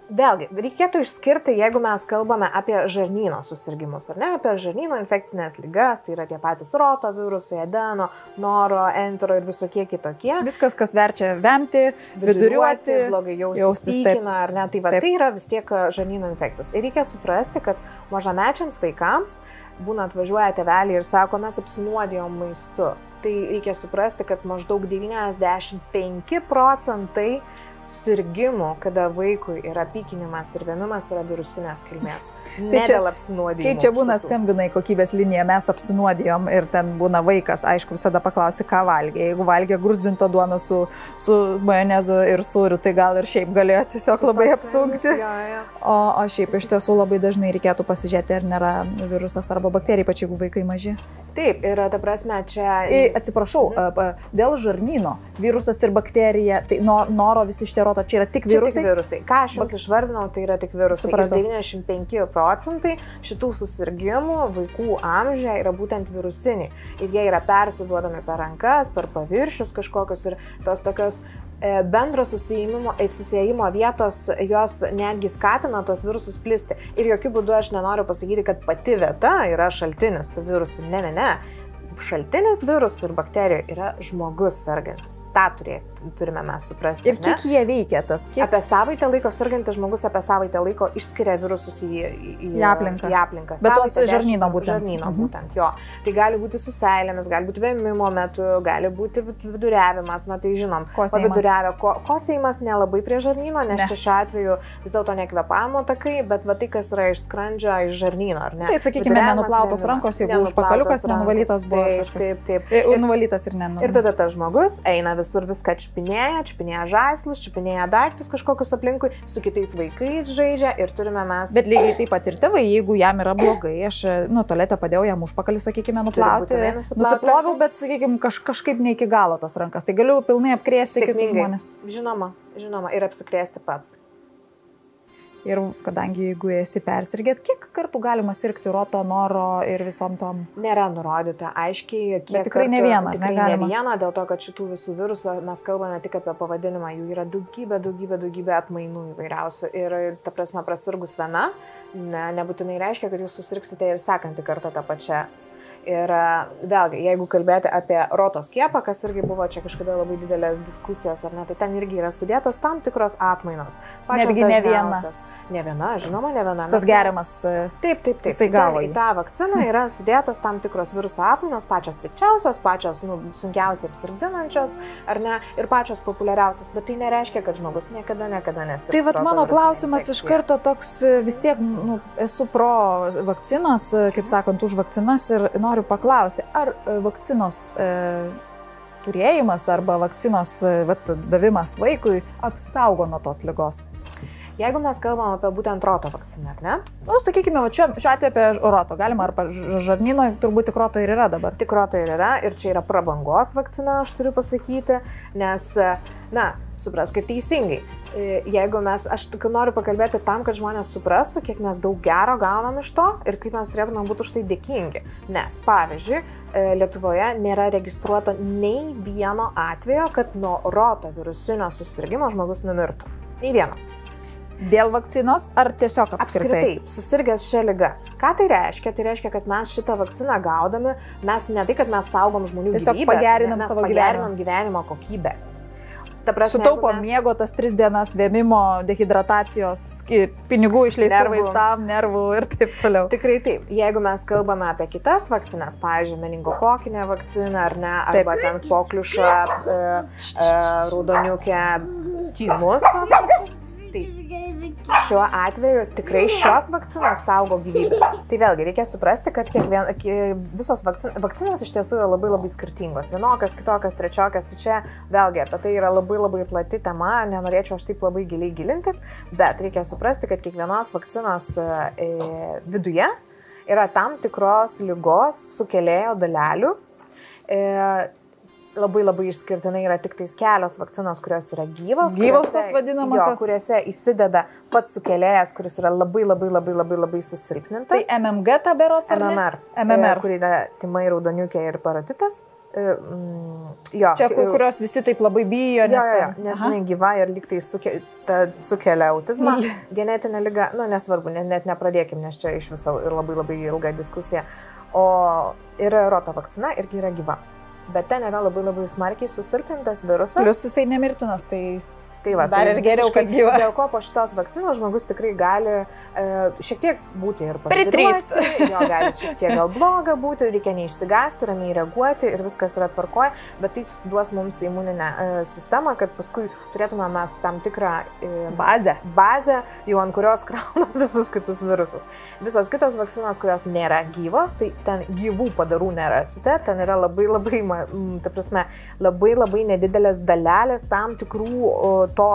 vėlgi, reikėtų išskirti, jeigu mes kalbame apie žarnyno susirgimus, ar ne, apie žarnyno infekcinės ligas, tai yra tie patys rotavirusai, adeno, noro, entero ir visokie kitokie. Viskas, kas verčia vemti, viduriuoti, blogai jaustis, pykina, ar ne, tai tai yra vis tiek žarnyno infekcijas. Ir reikia suprasti, kad mažamečiams vaikams būna atvažiuoja tėveliai ir sako, mes apsinuodijom maistu. Tai reikia suprasti, kad maždaug 95% sirgimų, kada vaikui yra pykinimas ir vėmimas, yra virusinės kilmės. Tai dėl apsinuodijimo. Kai čia būna skambinai kokybės linija, mes apsinuodijom ir ten būna vaikas, aišku, visada paklausi, ką valgė. Jeigu valgė grūzdinto duoną su majonezu ir sūriu, tai gal ir šiaip galėjo tiesiog labai apsunkti. O šiaip iš tiesų labai dažnai reikėtų pasižiūrėti, ar nėra virusas arba bakterija, ypač jeigu vaikai maži. Taip, ir ta prasme čia... Atsiprašau, dėl žarnyno virusas ir bakterija, tai noro visi šitie roto, čia yra tik virusai? Tik virusai. Ką aš jums išvardinau, tai yra tik virusai. Ir 95% šitų susirgymų vaikų amžiuje yra būtent virusiniai. Ir jie yra persiduodami per rankas, per paviršius kažkokius ir tos tokios bendro susijimo vietos, jos netgi skatina tos virusus plisti. Ir jokių būdų aš nenoriu pasakyti, kad pati vieta yra šaltinis tų virusų. Ne. Šaltinis virusų ir bakterijų yra žmogus sergantis. Ta turime mes suprasti. Ir kiek jie veikia tas? Apie savaitę laiko sergantis žmogus apie savaitę laiko išskiria virusus į aplinką. Bet tos žarnyno būtent. Žarnyno būtent, jo. Tai gali būti su seilėmis, gali būti vėmimo metu, gali būti viduriavimas, na tai žinom. Kosėjimas nelabai prie žarnyno, nes čia šiuo atveju vis dėlto ne kvėpavimo takai, bet va tai, kas yra iš skrandžio, iš žarnyno, ar ne? Tai sakykime, nenuplautos rankos, jeigu užpakaliukas nenuvalytas buvo. Taip. Nuvalytas ir nenuvalytas. Ir tada tas žmogus eina visur viską čiupinėja žaislus, čiupinėja daiktus kažkokius aplinkui, su kitais vaikais žaidžia ir turime mes... Bet lygiai taip pat ir tėvai, jeigu jam yra blogai, aš tualete padėjau jam užpakalį, sakykime, nuplauti, nusiploviau, bet, sakykime, kažkaip ne iki galo tas rankas. Tai galiu pilnai apkrėsti kitus žmonės. Žinoma, ir apsikrėsti pats. Ir kadangi jeigu esi persirgęs, kiek kartų galima sirgti roto, noro ir visom tom? Nėra nurodyta aiškiai, kiek bet tikrai kartų, ne vieną, tikrai ne vieną, dėl to, kad šitų visų virusų mes kalbame tik apie pavadinimą, jų yra daugybė atmainų įvairiausių. Ir ta prasme, prasirgus viena, nebūtinai reiškia, kad jūs susirgsite ir sekantį kartą tą pačią. Ir vėlgi, jeigu kalbėti apie roto skiepą, kas irgi buvo čia kažkada labai didelės diskusijos, ar ne, tai ten irgi yra sudėtos tam tikros atmainos. Netgi ne viena. Ne viena, žinoma, ne viena. Tas geriamas. Taip. Jisai gavo. Į tą vakciną yra sudėtos tam tikros viruso atmainos, pačios pikčiausios, pačios sunkiausiai apsirgdinančios, ar ne, ir pačios populiariausios, bet tai nereiškia, kad žmogus niekada nesirgs. Tai vat mano klausimas iš karto toks, vis tiek esu pro vakcinos, kaip sakant, už vakcinas ir noriu paklausti, ar vakcinos turėjimas arba vakcinos davimas vaikui apsaugo nuo tos ligos? Jeigu mes kalbam apie būtent roto vakciną, ar ne? Nu, sakykime, šiuo atveju apie roto, galima arba žarnyno, turbūt tik roto ir yra dabar. Tik roto ir yra, ir čia yra prabangos vakcina, aš turiu pasakyti, nes, supraskite teisingai. Jeigu aš tik noriu pakalbėti tam, kad žmonės suprastų, kiek mes daug gero gaunam iš to ir kaip mes turėtume būti už tai dėkingi. Nes, pavyzdžiui, Lietuvoje nėra registruota nei vieno atvejo, kad nuo roto virusinio susirgymo žmogus numirtų. Nei vieno. Dėl vakcinos ar tiesiog apskritai? Susirgęs šią ligą. Ką tai reiškia? Tai reiškia, kad mes šitą vakciną gaudami, mes ne tai, kad mes saugom žmonių gyvybės, tiesiog pagerinam savo gyvenimo kokybę. Sutaupom miego tas 3 dienas, vėmimo, dehidratacijos, pinigų išleistų vaistam, nervų ir taip toliau. Tikrai taip. Jeigu mes kalbame apie kitas vakcinas, pavyzdžiui, meningokokinę vakciną ar ne, arba ten kokliušą, raudoniukę, tymus, tai šiuo atveju tikrai šios vakcinos saugo gyvybės. Tai vėlgi reikia suprasti, kad visos vakcinos iš tiesų yra labai labai skirtingos. Vienokios, kitokios, trečiokios. Tai čia vėlgi apie tai yra labai labai plati tema, nenorėčiau aš taip labai giliai gilintis, bet reikia suprasti, kad kiekvienos vakcinos viduje yra tam tikros ligos sukėlėjo dalelių. Labai labai išskirtinai yra tik tais kelios vakcinos, kurios yra gyvos. Gyvos tos vadinamosios. Kuriuose įsideda pats sukėlėjas, kuris yra labai susilpnintas. Tai MMG ta berods ar ne? MMR. Kur yra tymai, raudoniukė ir parotitas. Čia kurios visi taip labai bijo, nes jinai gyva ir lyg tai sukelia autizmą. Genetinė liga, nesvarbu, net nepradėkim, nes čia iš viso ir labai labai ilga diskusija. O ir roto vakcina irgi yra gyva. Bet ten yra labai labai smarkiai susilpnintas virusas. Plius jisai nemirtinas, tai va, dar ir geriau, kad gyva. Dėl ko po šitos vakcinos žmogus tikrai gali šiek tiek būti ir pritrysti. Jo gali šiek tiek gal bloga būti, reikia neišsigąsti, ramiai reaguoti ir viskas yra tvarkoje, bet tai duos mums imuninę sistemą, kad paskui turėtume mes tam tikrą bazę, jau ant kurios krauna visus kitus virusus. Visos kitos vakcinos, kurios nėra gyvos, tai ten gyvų padarų nerasite, ten yra labai labai nedidelės dalelės tam tikrų to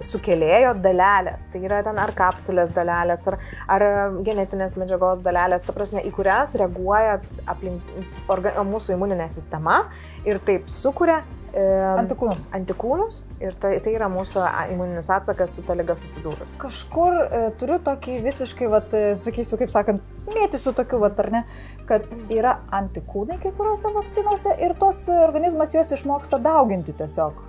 sukėlėjo dalelės. Tai yra ten ar kapsulės dalelės, ar genetinės medžiagos dalelės, ta prasme, į kurias reaguoja mūsų imuninė sistema ir taip sukuria antikūnus ir tai yra mūsų imuninis atsakas su ta liga susidūrus. Kažkur turiu tokį visiškai, sakysiu, kaip sakant, mėtysiu tokiu, ar ne, kad yra antikūnai kai kuriuose vakcinose ir tos organizmas juos išmoksta dauginti tiesiog.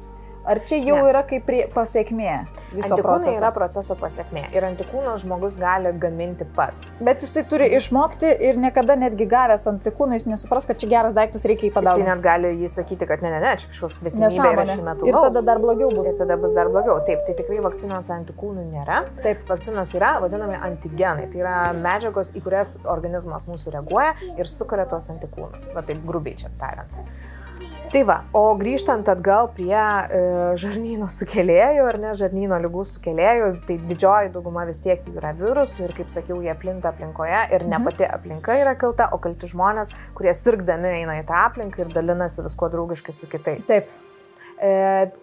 Ar čia jau yra kaip pasiekmė viso proceso? Antikūnai yra proceso pasiekmė ir antikūnų žmogus gali gaminti pats. Bet jisai turi išmokti ir niekada netgi gavęs antikūnų, jis nesupras, kad čia geras daiktas, reikia jį padauginti. Jisai net gali jį sakyti, kad ne, čia kažkoks svetimybė yra šiuo metu. Ir tada dar blogiau bus. Ir tada bus dar blogiau. Taip, tai tikrai vakcinos antikūnų nėra. Taip, vakcinos yra vadinami antigenai. Tai yra medžiagos, į kurias organizmas mūsų reaguoja ir sukuria tos antikūnus. Va taip grubiai čia tariant. Tai va, o grįžtant atgal prie žarnyno sukėlėjų ar ne, žarnyno ligų sukėlėjų, tai didžioji dauguma vis tiek yra virusų ir, kaip sakiau, jie plinta aplinkoje ir ne pati aplinka yra kalta, o kalti žmonės, kurie sirgdami eina į tą aplinką ir dalinasi viskuo draugiškai su kitais. Taip.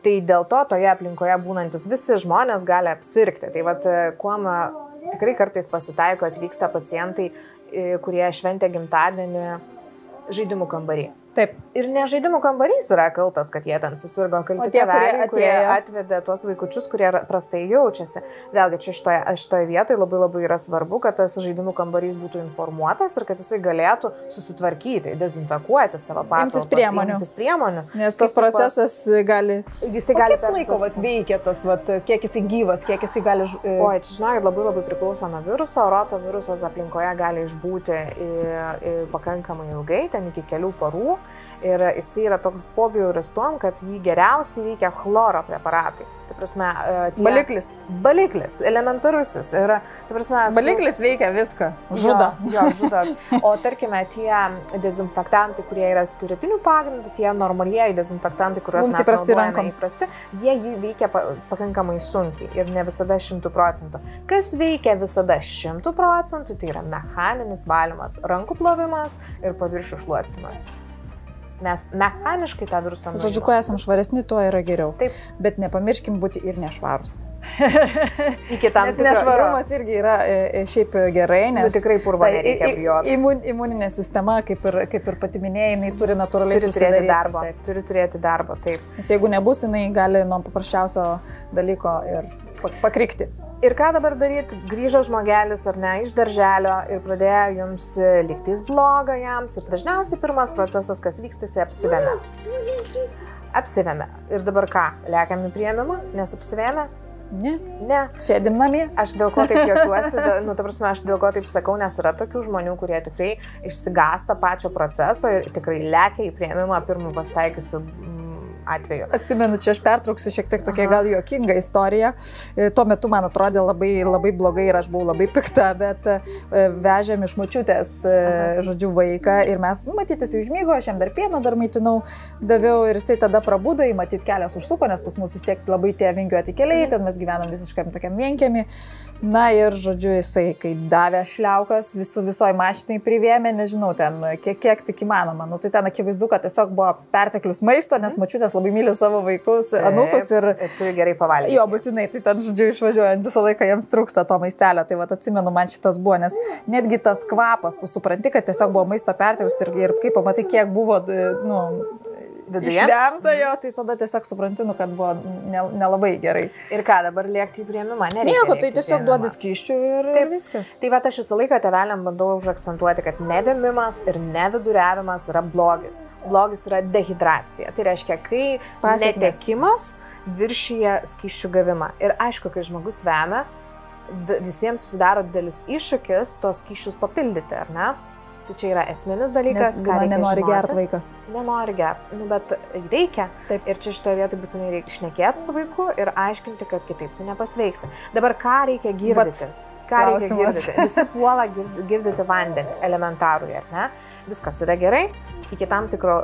Tai dėl to toje aplinkoje būnantis visi žmonės gali apsirgti. Tai vat, kuom tikrai kartais pasitaiko, atvyksta pacientai, kurie šventė gimtadienį žaidimų kambarį. Taip. Ir ne žaidimų kambarys yra kaltas, kad jie ten susirgo, kalti tėveliai, kurie atvedė tuos vaikučius, kurie prastai jaučiasi. Vėlgi, čia šitoje vietoje labai yra svarbu, kad tas žaidimų kambarys būtų informuotas ir kad jisai galėtų susitvarkyti, dezinfekuoti savo patalpas. Imtis priemonių. Nes tas procesas gali... Jisai gali per laiko veikia tas, kiek jisai gyvas, kiek jisai gali... Oi, čia žinokit, labai priklauso nuo viruso. Roto virusas aplinkoje gali išbūti pakankamai ilgai, ten iki kelių parų. Ir jis yra toks pobjauris tuom, kad jį geriausiai veikia chloro preparatai. Tai prasme, baliklis, elementarusis. Ir, tai prasme, baliklis veikia viską, žudo. Jo, žudo. O tarkime, tie dezinfektantai, kurie yra spiritinių pagrindų, tie normalieji dezinfektantai, kuriuos mes naudojame įprasti, jie jį veikia pakankamai sunkiai ir ne visada 100%. Kas veikia visada 100%, tai yra mechaninis valymas, rankų plovimas ir paviršių šluostymas. Mes mechaniškai tą virusą nužudome. Žodžiu, kuo esam švaresni, tuo yra geriau. Taip. Bet nepamirškim būti ir nešvarus. Iki tam nes nešvarumas irgi yra šiaip gerai, nes tikrai purvo nereikia bijoti. Imuninė sistema, kaip ir pati minėjai, jinai turi natūraliai turėti darbą. Turi turėti darbą, taip. Nes jeigu nebus, jinai gali nuo paprasčiausio dalyko ir pakrikti. Ir ką dabar daryti? Grįžo žmogelis ar ne iš darželio ir pradėjo jums lygtis blogą jams. Ir dažniausiai pirmas procesas, kas vyksta, jis apsivemia. Apsivemia. Ir dabar ką? Lekiam į priėmimą, nes apsivemia? Ne. Sėdim namie. Aš dėl ko taip juokiuosi, aš dėl ko taip sakau, nes yra tokių žmonių, kurie tikrai išsigąsta pačio proceso ir tikrai lekia į priėmimą pirmų pasitaikiusių atveju. Atsimenu, čia aš pertrauksiu šiek tiek tokia gal juokinga istorija. Tuo metu man atrodė labai, labai blogai ir aš buvau labai pikta, bet vežėm iš močiutės, žodžiu, vaiką ir mes, matytis, užmygo, aš jam dar pieną dar maitinau, daviau ir jisai tada prabudo, matyt, kelias užsuko, nes pas mus vis tiek labai tie vingiuoti keliai, ten mes gyvenam visiškam tokiam vienkiemį. Na ir, žodžiu, jisai, kai davė šliaukas, visoj mašinai privėmė, nežinau, ten kiek tik įmanoma. Nu, tai ten akivaizdu, kad tiesiog buvo perteklius maisto, nes močiutės labai myli savo vaikus, anūkus ir turi gerai pavalgyti. Jo, būtinai, tai ten, žodžiu, išvažiuojant visą laiką jiems trūksta to maistelio. Tai va, atsimenu, man šitas buvo, nes netgi tas kvapas, tu supranti, kad tiesiog buvo maisto perteklius ir kai pamatai, kiek buvo, nu, išvemta jo, tai tada tiesiog supranti, kad buvo nelabai gerai. Ir ką, dabar lėkti į priėmimą? Nieko, tai tiesiog duodi skysčių ir taip viskas. Tai va, aš visą laiką tėveliam bandau užakcentuoti, kad nevėmimas ir neviduriavimas yra blogis. Blogis yra dehidracija. Tai reiškia, kai netekimas viršyje skysčių gavimą. Ir aišku, kai žmogus vemia, visiems susidaro didelis iššūkis tos skysčius papildyti, ar ne? Tai čia yra esminis dalykas, ką reikia nenori žinoti. Gerti vaikas. Nenori gerti, bet reikia. Taip. Ir čia šitoje vietoje būtinai reikia šnekėti su vaiku ir aiškinti, kad kitaip tu nepasveiksi. Dabar ką reikia girdyti? Visi puola girdyti vandenį, elementarų, ar ne? Viskas yra gerai iki tam tikro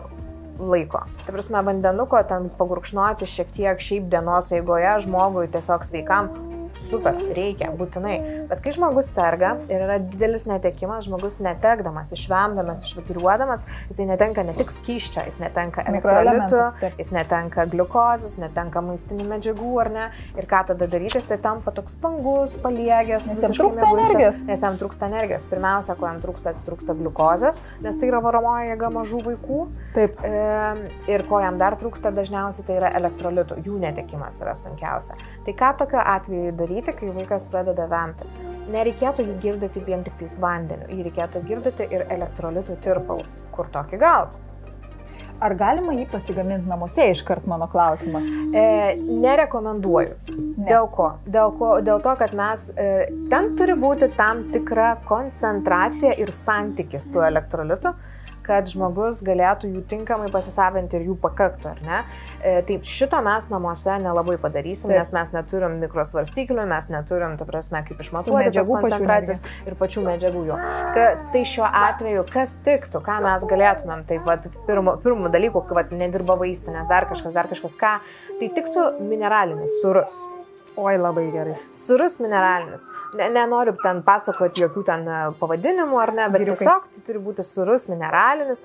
laiko. Tai prasme, vandenuko ten pagurkšnoti šiek tiek šiaip dienos eigoje žmogui tiesiog sveikam. Super, reikia, būtinai. Bet kai žmogus serga ir yra didelis netekimas, žmogus netekdamas, išvemdamas, išviduriuodamas, jisai netenka ne tik skysčio, jis netenka elektrolitų, jis netenka gliukozės, netenka maistinių medžiagų, ar ne? Ir ką tada daryti, jisai tampa toks spangus, paliegęs, nes jam trūksta energijos. Nes jam trūksta energijos. Pirmiausia, ko jam trūksta gliukozės, nes tai yra varomoji jėga mažų vaikų. Taip. Ir ko jam dar trūksta dažniausiai, tai yra elektrolitų. Jų netekimas yra sunkiausia. Tai ką tokiu atveju daryti, kai vaikas pradeda vemti? Nereikėtų jį girdyti vien tik tais vandeniu, jį reikėtų girdyti ir elektrolitų tirpalų. Kur tokį gauti? Ar galima jį pasigaminti namuose iškart, mano klausimas? Nerekomenduoju. Ne. Dėl ko? Dėl to, kad ten turi būti tam tikra koncentracija ir santykis tų elektrolitų, kad žmogus galėtų jų tinkamai pasisavinti ir jų pakaktų, ar ne? Taip, šito mes namuose nelabai padarysim, taip, nes mes neturim mikrosvarstyklių, mes neturim, ta prasme, kaip išmatuoti tas koncentracijas ir pačių medžiagų jo. Tai šiuo atveju, kas tiktų, ką mes galėtumėm, taip, pirmų dalykų, kad nedirba vaistinės, dar kažkas, ką, tai tiktų mineralinis surus. Oi, labai gerai. Surus mineralinis. Nenoriu ten pasakoti jokių ten pavadinimų ar ne, bet tiesiog tai turi būti surus mineralinis.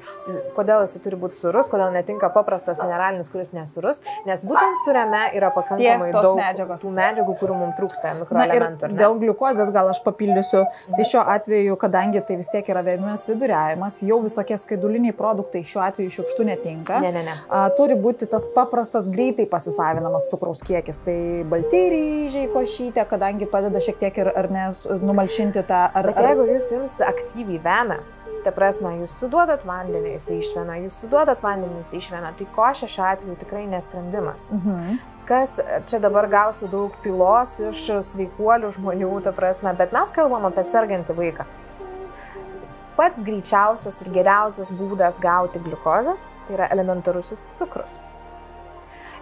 Kodėl jis turi būti surus, kodėl netinka paprastas mineralinis, kuris nesurus, nes būtent surėme yra pakankamai daug tų medžiagų, kurių mums trūksta, mikroelementų. Dėl gliukozės gal aš papildysiu, tai šiuo atveju, kadangi tai vis tiek yra vėmimas viduriavimas, jau visokie skaiduliniai produktai šiuo atveju šiukštu netinka. Ne. Turi būti tas paprastas, greitai pasisavinamas cukraus kiekis, tai baltieji ryžiai, košytė, kadangi padeda šiek tiek ir ar ne numalšinti tą... Bet jeigu jūs aktyviai vemia, ta prasme, jūs suduodat vandenį, jis išvena, jūs suduodat vandenį, jis išvena, tai košė šiuo atveju tikrai nesprendimas. Kas čia dabar gausiu daug pilos iš sveikuolių žmonių, ta prasme, bet mes kalbam apie sergantį vaiką. Pats greičiausias ir geriausias būdas gauti gliukozės tai yra elementarusis cukrus.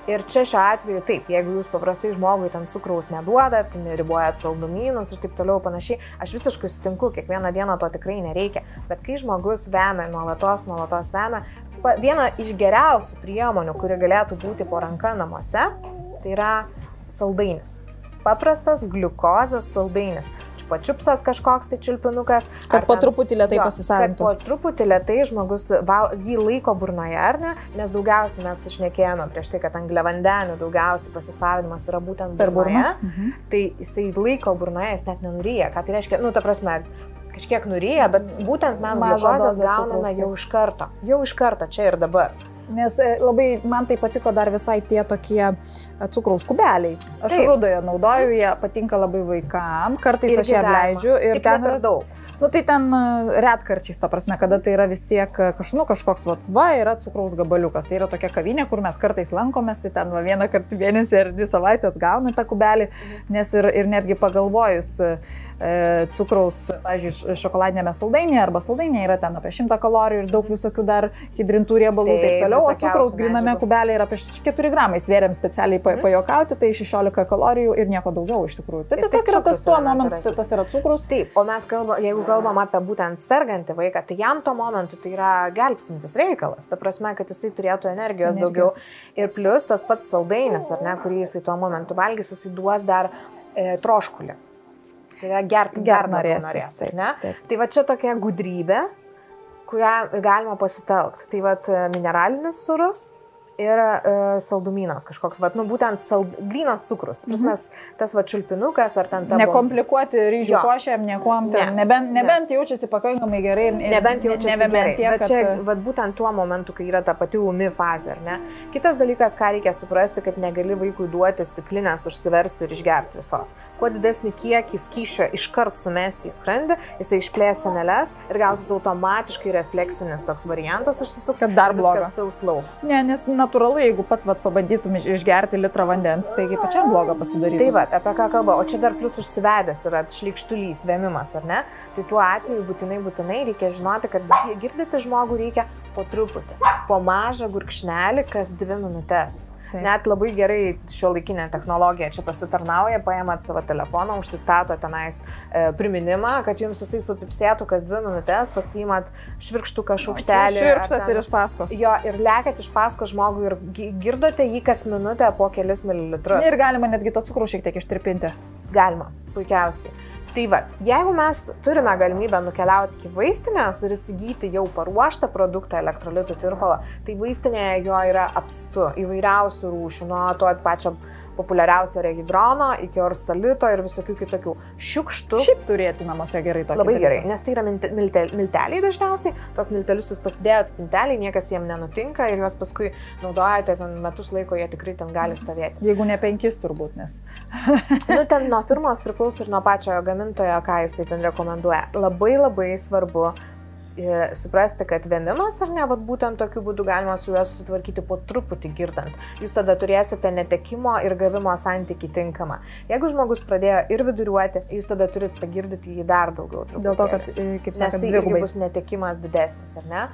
Ir čia šiuo atveju taip, jeigu jūs paprastai žmogui ten cukraus neduodat, neribojat saldumynus ir taip toliau panašiai, aš visiškai sutinku, kiekvieną dieną to tikrai nereikia. Bet kai žmogus vemia, nuolatos vemia, viena iš geriausių priemonių, kuri galėtų būti po ranka namuose, tai yra saldainis. Paprastas gliukozės saldainis. čiupačiupsas kažkoks tai čiulpinukas. Kad po truputį lėtai pasisavintų. Kad po truputį lėtai žmogus jį laiko burnoje, ar ne? Nes daugiausiai mes išnekėjome prieš tai, kad angliavandenių daugiausiai pasisavinimas yra būtent burnoje. Tai jisai laiko burnoje, jis net nenuryja. Ką tai reiškia? Nu, ta prasme, kažkiek nuryja, bet būtent mes gliukozės gauname jau iš karto. Jau iš karto, čia ir dabar. Nes labai man tai patiko dar visai tie tokie cukraus kubeliai. Aš rudoje naudoju, jie patinka labai vaikam, kartais aš ją leidžiu ir ten yra daug. Nu tai ten retkarčiais, ta prasme, kada tai yra vis tiek kažkoks, yra cukraus gabaliukas. Tai yra tokia kavinė, kur mes kartais lankomės, tai ten vieną kartą mėnesį ar 2 savaitės gaunu tą kubelį, nes ir netgi pagalvojus cukraus, pavyzdžiui, šokoladinėme saldainėje arba saldainėje yra ten apie 100 kalorijų ir daug visokių dar hidrintų riebalų, taip toliau, o cukraus griname kubelė yra apie 4 gramai, svėrėm specialiai pajokauti, tai 16 kalorijų ir nieko daugiau iš tikrųjų. Tai tiesiog yra tas tuo momentu, tas yra cukrus. Taip, o mes jeigu kalbam apie būtent sergantį vaiką, tai jam tuo momentu tai yra gelbstintis reikalas, ta prasme, kad jisai turėtų energijos daugiau ir plus tas pats saldainis, ar ne, kurį jisai tuo momentu valgys, jisai duos dar troškulį. Tai yra gerti norės, ne? Tai va čia tokia gudrybė, kurią galima pasitelkti. Tai va mineralinis sūrus ir saldumynas kažkoks, va, nu būtent grynas cukrus. Tas va čiulpinukas ar ten tavo... Nekomplikuoti ryžių košėm, niekuom, nebent jaučiasi pakankamai gerai. Nebent jaučiasi gerai. Bet čia va, būtent tuo momentu, kai yra ta pati ūmi fazė, ar ne? Kitas dalykas, ką reikia suprasti, kad negali vaikui duoti stiklinės užsiversti ir išgerti visos. Kuo didesnį kiekį skysčio iškart sumesi į skrandį, jisai išplės seneles ir gausis automatiškai refleksinis toks variantas užsisuks, kad dar viskas pils lauk. Ne, nes natūralu, jeigu pats pabandytum išgerti litrą vandens, taigi pačiam blogą pasidaryti. Tai va, apie ką kalba, o čia dar plus užsivedęs yra šleikštulys, vėmimas, ar ne? Tai tuo atveju būtinai reikia žinoti, kad girdyti žmogų reikia po truputį, po mažą gurkšnelį kas 2 minutės. Taip. Net labai gerai šiuolaikinė technologija čia pasitarnauja, paėmat savo telefoną, užsistato tenais priminimą, kad jums jisai supipsėtų kas 2 minutės, pasiimat švirkštuką šaukštelį. Švirkštas ir iš paskos. Jo, ir lekat iš paskos žmogų ir girdote jį kas minutę po kelis mililitrus. Ir galima netgi to cukrų šiek tiek ištirpinti. Galima, puikiausiai. Tai va, jeigu mes turime galimybę nukeliauti iki vaistinės ir įsigyti jau paruoštą produktą elektrolitų tirpalą, tai vaistinėje jo yra apstu įvairiausių rūšių, nuo to pačio populiariausio regidrono iki orsalito ir visokių kitokių šiukštų. Šiaip turėti namuose gerai tokį. Labai gerai, nes tai yra milteliai dažniausiai, tos miltelius jūs pasidėjot spintelį, niekas jiem nenutinka ir juos paskui naudojate, ten metus laiko jie tikrai ten gali stovėti. Jeigu ne 5 turbūt, nes. Nu, ten nuo firmos priklauso ir nuo pačio gamintojo, ką jisai ten rekomenduoja. Labai svarbu suprasti, kad vėmimas, ar ne, vat būtent tokiu būdu galima su juos susitvarkyti po truputį girdant. Jūs tada turėsite netekimo ir gavimo santykį tinkamą. Jeigu žmogus pradėjo ir viduriuoti, jūs tada turite pagirdyti jį dar daugiau truputį. Dėl to, kad, kaip sakant, nes tai irgi bus netekimas didesnis, ar ne?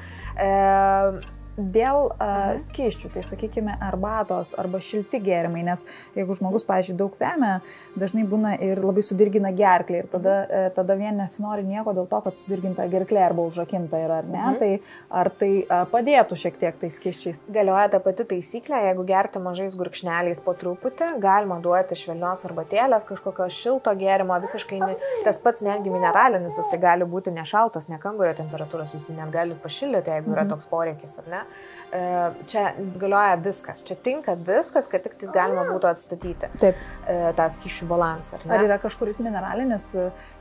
Dėl skysčių, tai sakykime, arbatos arba šilti gėrimai, nes jeigu žmogus, pavyzdžiui, daug vemia, dažnai būna ir labai sudirgina gerklę ir tada vien nesinori nieko dėl to, kad sudirginta gerklė arba užrakinta yra, ar ne? Tai ar tai padėtų šiek tiek tai skysčiais? Galioja ta pati taisyklė, jeigu gerti mažais gurkšneliais po truputį, galima duoti švelnios arbatėlės, kažkokio šilto gėrimo, visiškai tas pats netgi mineralinis, jisai gali būti nešaltas, ne kambario temperatūros, jūs net galite pašildyti, jeigu yra toks poreikis, ar ne? Čia galioja viskas, čia tinka viskas, kad tik tais galima būtų atstatyti tą skysčių balansą. Ar yra kažkuris mineralinis,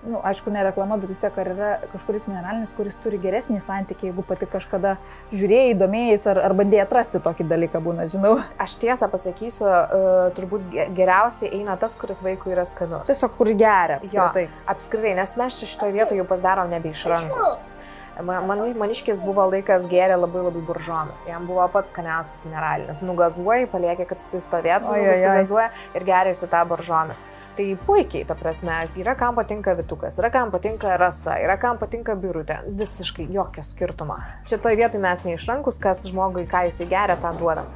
nu, aišku, ne reklama, bet vis tiek, ar yra kažkuris mineralinis, kuris turi geresnį santykį, jeigu pati kažkada žiūrėjai, domėjais ar bandėjai atrasti tokį dalyką, būna, žinau. Aš tiesą pasakysiu, turbūt geriausiai eina tas, kuris vaikui yra skanus. Tiesiog kur geria apskritai. Jo, apskritai, nes mes čia šitoje vietoje jau pasidarom nebe iš rankos. Maniškis buvo laikas gėrė labai buržoną. Jam buvo pats skaniausias mineralinis. Nugazuoji, paliekė, kad jis stovėtų, nugazuoja ir geriasi tą buržoną. Tai puikiai, ta prasme, yra kam patinka vitukas, yra kam patinka rasa, yra kam patinka birutė. Visiškai jokio skirtumo. Čia toje vietoje mes neišrankus, kas žmogui, ką jisai geria, tą duodam.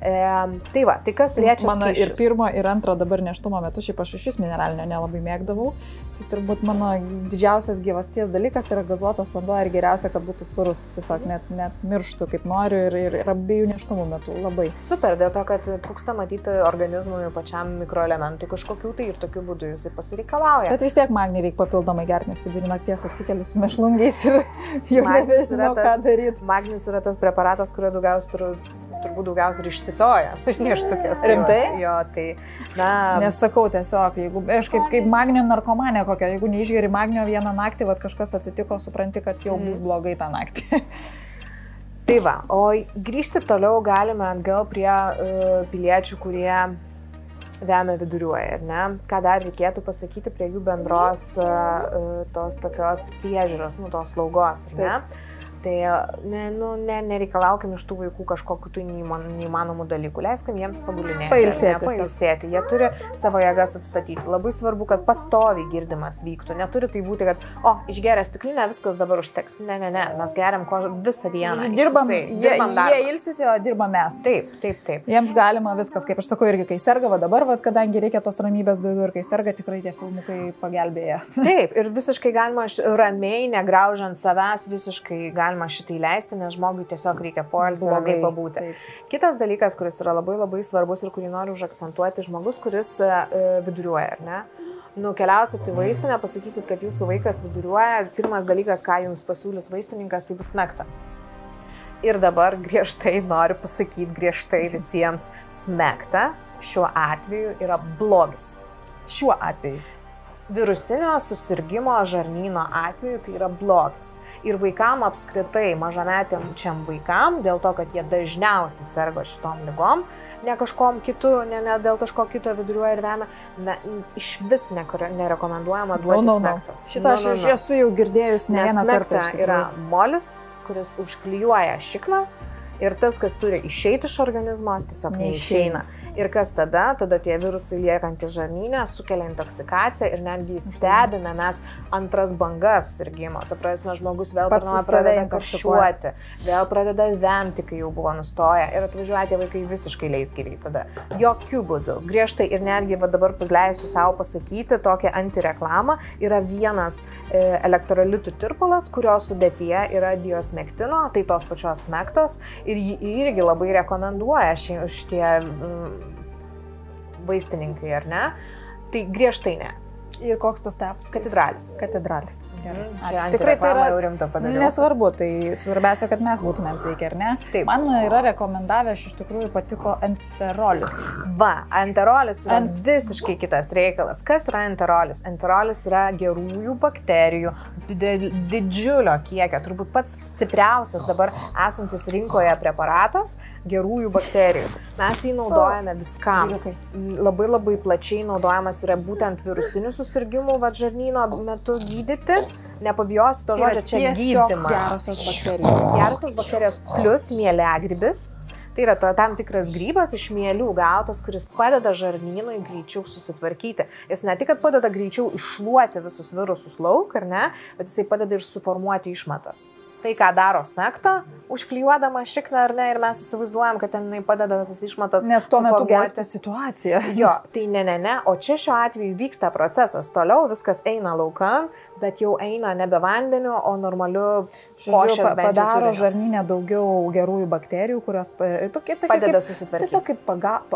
Tai va, tai kas liečia mano skysčius. ir pirmo, ir antro dabar nėštumo metu, šiaip aš iš mineralinio nelabai mėgdavau, tai turbūt mano didžiausias gyvasties dalykas yra gazuotas vanduo ir geriausia, kad būtų surus, tiesiog net mirštų kaip noriu ir abiejų nėštumų metu labai. Super, dėl to, kad trūksta matyti organizmui pačiam mikroelementų kažkokių, tai ir tokiu būdu jisai pasireikalauja. Bet vis tiek magnį reikia papildomai gerti, nes vidurį nakties atsikeliu su mešlungiais ir jau nebežinau, ką daryti. Magnis yra tas preparatas, kurio turbūt daugiausiai ir išsisioja nėštukės. Rimtai? Jo, tai, na... Nesakau tiesiog, jeigu aš kaip magnio narkomanė kokia, jeigu neišgeri magnio vieną naktį, vat kažkas atsitiko, supranti, kad jau bus blogai tą naktį. Tai va, o grįžti toliau galime atgal prie piliečių, kurie vemia viduriuoja, ar ne? Ką dar reikėtų pasakyti prie jų bendros tos tokios priežiūros, tos slaugos, ar ne? Taip. Tai nereikalaukim iš tų vaikų kažkokiu tai neįmanomų dalykų. Leiskim jiems pagulinėti. Pailsėti. Jie turi savo jėgas atstatyti. Labai svarbu, kad pastoviai girdimas vyktų. Neturi tai būti, kad, išgeria stiklinę, viskas dabar užteks. Ne. Mes geriam visą dieną. Jie ilsisi, o dirba mes. Taip. Jiems galima viskas, kaip aš sakau, irgi kai serga, va dabar, kadangi reikia tos ramybės daugiau ir kai serga, tikrai tie filmukai pagelbėja. Taip, ir visiškai galima ramiai, negraužant savęs, visiškai galima šitai leisti, nes žmogui tiesiog reikia poilsio ramiai pabūti. Taip. Kitas dalykas, kuris yra labai labai svarbus ir kurį noriu užakcentuoti, žmogus, kuris viduriuoja, ar ne? Keliausit į vaistinę, pasakysit, kad jūsų vaikas viduriuoja, pirmas dalykas, ką jums pasiūlys vaistininkas, tai bus smegta. Ir dabar griežtai noriu pasakyti visiems, smegta šiuo atveju yra blogis. Šiuo atveju. Virusinio susirgimo žarnyno atveju tai yra blogis. Ir vaikam apskritai, mažamečiam vaikam, dėl to, kad jie dažniausiai serga šitom ligom, ne kažkom kitu, ne dėl kažko kito viduriuoja ir vemia, iš vis nerekomenduojama duoti smegtos. Šitą aš esu jau girdėjus ne vieną kartą. Smegta yra molis, kuris užklijuoja šikną ir tas, kas turi išeiti iš organizmo, tiesiog neišeina. Ir kas tada tie virusai liekantys žarnyne sukelia intoksikaciją ir netgi stebime mes antras bangas sirgimo. Ta prasme, žmogus vėl pradeda karščiuoti, vėl pradeda vemti, kai jau buvo nustoję ir atvažiuoja tie vaikai visiškai leisgyviai tada. Jokių būdų. Griežtai ir netgi dabar leisiu savo pasakyti tokią antireklamą. Yra vienas elektrolitų tirpalas, kurio sudėtyje yra diosmektino, tai tos pačios smegtos ir jį irgi labai rekomenduoja šitie vaistininkai, ar ne? Tai griežtai ne. Ir koks tas tepas? Katedralis. Gerai. Ačiū. Tikrai tai yra rimta padariau. Nesvarbu, tai svarbiausia, kad mes būtumėm sveiki, ar ne? Taip. Man yra rekomendavę, iš tikrųjų patiko enterolis. Enterolis yra visiškai kitas reikalas. Kas yra enterolis? Enterolis yra gerųjų bakterijų, didžiulio kiekio, turbūt pats stipriausias dabar esantis rinkoje preparatas gerųjų bakterijų. Mes jį naudojame viskam. Labai labai plačiai naudojamas yra būtent virusinių susirgymų žarnyno metu gydyti. Nepabijosiu to žodžio, čia gydymas. Gerosios bakterijos plus mieliagrybis. Tai yra tam tikras grybas iš mielių gautas, kuris padeda žarnynui greičiau susitvarkyti. Jis ne tik, kad padeda greičiau iššluoti visus virusus lauk, ar ne, bet jisai padeda ir suformuoti išmatas. Tai, ką daro smegta, užklijuodama šikną, ar ne, ir mes įsivaizduojam, kad ten padeda tas išmatas. Nes tuo metu gelbsti situaciją. Jo, tai ne. O čia šiuo atveju vyksta procesas. Toliau viskas eina laukan, bet jau eina nebe vandeniu, o normaliu košės padaro žarnyne daugiau gerųjų bakterijų, kurios padeda susitvarkyti. Tiesiog kaip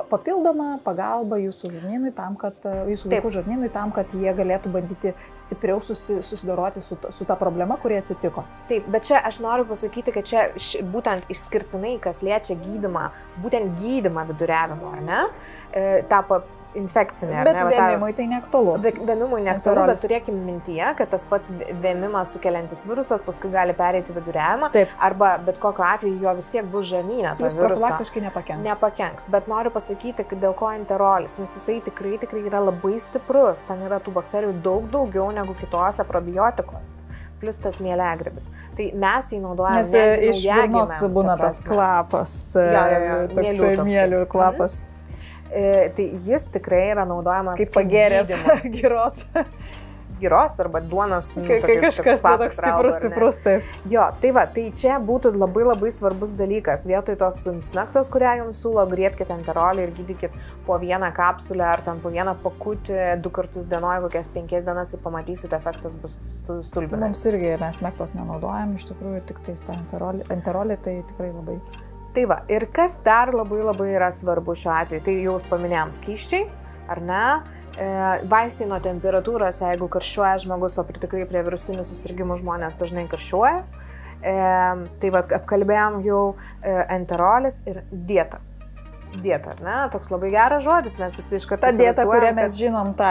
papildoma pagalba jūsų žarnynui tam, kad jūsų vaikų žarnynui tam, kad jie galėtų bandyti stipriau susidoroti su ta problema, kuri atsitiko. Taip, bet čia aš noriu pasakyti, kad čia būtent išskirtinai, kas liečia gydymą, būtent gydymą viduriavimo, ar ne? Infekcinė. Bet vėmimui tai neaktualu. Vėmimui neaktualu, bet turėkim mintyje, kad tas pats vėmimą sukeliantis virusas paskui gali pereiti viduriavimą. Taip. Arba bet kokiu atveju jo vis tiek bus žarnyne. Jis profilaktiškai nepakenks. Bet noriu pasakyti, kad dėl ko enterolis, nes jisai tikrai yra labai stiprus. Ten yra tų bakterijų daug daugiau negu kitose probiotikose. Plus tas mieliagrybis. Tai mes jį naudojame. Nes iš burnos būna tas kvapas. Toksai mielių kvapas. Tai jis tikrai yra naudojamas kaip pagėręs giros. gyros arba duonos. Kai kažkas toks stiprus, taip. Jo, tai va, tai čia būtų labai labai svarbus dalykas. Vietoj tos smektos, kurią jums siūlo, griebkite enterolį ir gydykit po vieną kapsulę ar ten po vieną pakutį 2 kartus dienoje, kokias 5 dienas ir pamatysite, efektas bus stulbinantis. Mums irgi mes smektos nenaudojam, iš tikrųjų tik tais tą enterolį, tai tikrai labai. Tai va, ir kas dar labai labai yra svarbu šiuo atveju, tai jau paminėjom skysčiai, ar ne? Vaistai nuo temperatūros, jeigu karščiuoja žmogus, o tikrai prie virusinių susirgymų žmonės dažnai karščiuoja. Tai va, apkalbėjom jau enterolis ir dieta. Dieta, ar ne? Toks labai geras žodis, mes visi iškart... Ta dieta, kurią mes žinom, tą.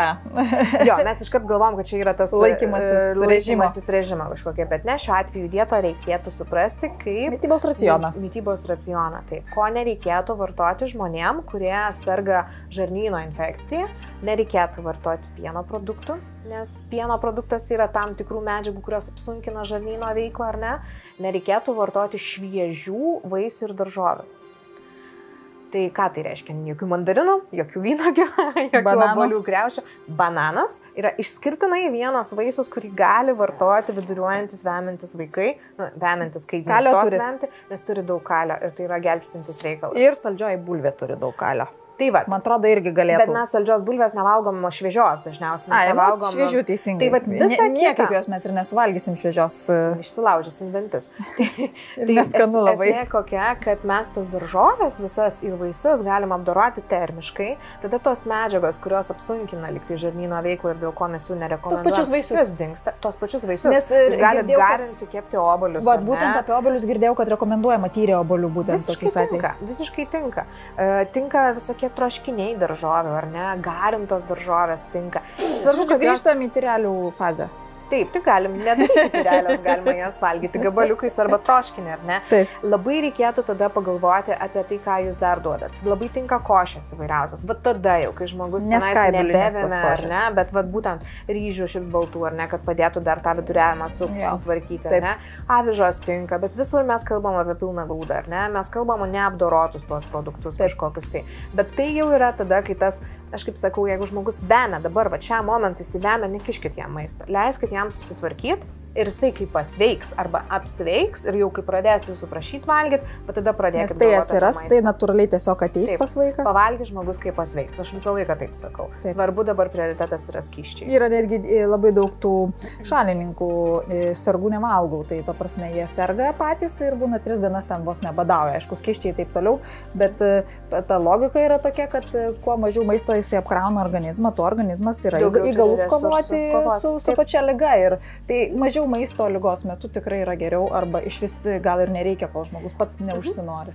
Jo, mes iškart galvom, kad čia yra tas laikymasis režimo kažkokia, bet ne, šiuo atveju dietą reikėtų suprasti kaip... Mitybos racioną. Mitybos racioną, tai ko nereikėtų vartoti žmonėm, kurie serga žarnyno infekcija, nereikėtų vartoti pieno produktų, nes pieno produktas yra tam tikrų medžiagų, kurios apsunkina žarnyno veiklą, ar ne? Nereikėtų vartoti šviežių vaisių ir daržovių. Tai ką tai reiškia? Jokių mandarinų, jokių vynuogių, jokių obuolių kriaušių. Bananas yra išskirtinai vienas vaisius, kurį gali vartoti viduriuojantis, vemiantis vaikai. Nu, vemiantis, kai nustos vemti, nes turi daug kalio ir tai yra gelbstintis reikalas. Ir saldžioji bulvė turi daug kalio. Tai va, man atrodo, irgi galėtų. Bet mes saldžios bulvės nevalgom šviežios, dažniausiai mes valgom šviežių, teisingai. Tai va, visą niekaip jos mes ir nesuvalgysim šviežios. Išsilaužysim dantis. Tai neskanu labai. Esmė kokia, kad mes tas daržovės visas ir vaisius galim apdoroti termiškai, tada tos medžiagos, kurios apsunkina liktai žarnyno veiklą ir dėl ko mes jų nerekomenduojam. Tos pačius vaisius dingsta. Tos pačius vaisius. Nes jūs galite garinti, kepti obuolius. Va, būtent apie obuolius girdėjau, kad rekomenduojama tyrė obuolių būtent tokiais atvejais. Visiškai tinka. Tinka visokie troškiniai daržovių, ar ne, garintos daržovės tinka. Svarbu, kad grįžtam į tyrelių fazę. Taip, tai galim nedaryti tyrelės, galima jas valgyti gabaliukais arba troškinį, ar ne? Taip. Labai reikėtų tada pagalvoti apie tai, ką jūs dar duodat. Labai tinka košės įvairiausias. Vat tada jau, kai žmogus nebevėmė, ar ne, bet vat būtent ryžių šiaip baltų, ar ne, kad padėtų dar tą viduriavimą sutvarkyti, ar ne? Avižos tinka, bet visur mes kalbam apie pilną grūdą, ar ne? Mes kalbam neapdorotus tuos produktus kažkokius tai. Bet tai jau yra tada, kai tas, aš kaip sakau, jeigu žmogus vemia dabar, va šią momentą jis įvemia, nekiškit jam maisto. Leiskit jam susitvarkyti ir jisai kaip pasveiks arba apsveiks ir jau kai pradės jūsų prašyti valgyti, bet tada pradėkit. Nes tai atsiras, tai natūraliai tiesiog ateis pas vaiką. Pavalgys žmogus kaip pasveiks, aš visą laiką taip sakau. Taip. Svarbu dabar prioritetas yra skysčiai. Yra netgi labai daug tų šalininkų, sergu nevalgau, tai to prasme jie serga patys ir būna 3 dienas ten vos nebadauja, aišku, skysčiai taip toliau, bet ta logika yra tokia, kad kuo mažiau maisto jisai apkrauna organizmą, tuo organizmas yra įgalus kovoti su pačia liga ir tai mažiau maisto ligos metu tikrai yra geriau arba iš vis gal ir nereikia, kol žmogus pats neužsinori.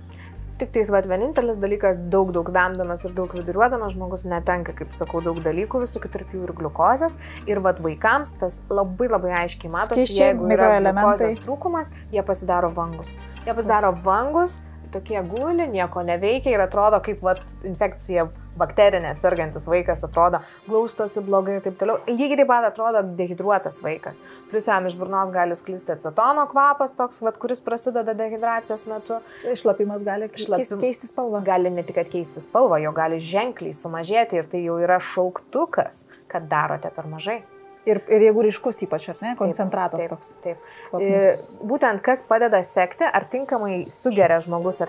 Tik tais vienintelis dalykas, daug vemdamas ir daug viduriuodamas žmogus netenka, kaip sakau, daug dalykų, visų tarp jų ir gliukozės. Ir vaikams tas labai aiškiai matosi, jeigu yra gliukozės trūkumas, jie pasidaro vangus. Tokie guli, nieko neveikia ir atrodo kaip infekcija bakterinė sergantis vaikas atrodo, glaustosi blogai ir taip toliau. Lygiai taip pat atrodo dehidruotas vaikas. Plius jam iš burnos gali sklisti acetono kvapas toks, kuris prasideda dehidracijos metu. Šlapimas gali keisti spalvą. Gali ne tik keisti spalvą, jo gali ženkliai sumažėti ir tai jau yra šauktukas, kad darote per mažai. Ir jeigu ryškus ypač, ar ne, koncentratas toks. Taip. Būtent kas padeda sekti, ar tinkamai sugeria žmogus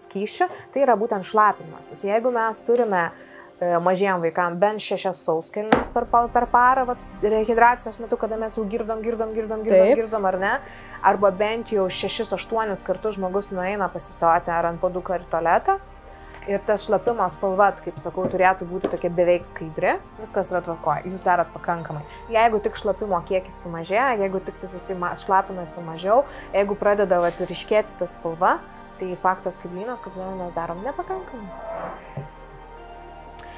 skysčių, tai yra būtent šlapinimasis. Jeigu mes turime mažiem vaikam bent 6 sauskelnes per parą, rehidracijos metu, kada mes jau girdom, ar ne, arba bent jau 6-8 kartus žmogus nueina pasisioti ar ant paduką ar tualetą, ir tas šlapimo spalva, kaip sakau, turėtų būti tokia beveik skaidri, viskas yra tvarkoje, jūs darot pakankamai. Jeigu tik šlapimo kiekis sumažėja, jeigu tik jisai šlapinasi mažiau, jeigu pradeda ryškėti ta spalva, tai faktas kaip lynas, kad mes darom nepakankamai.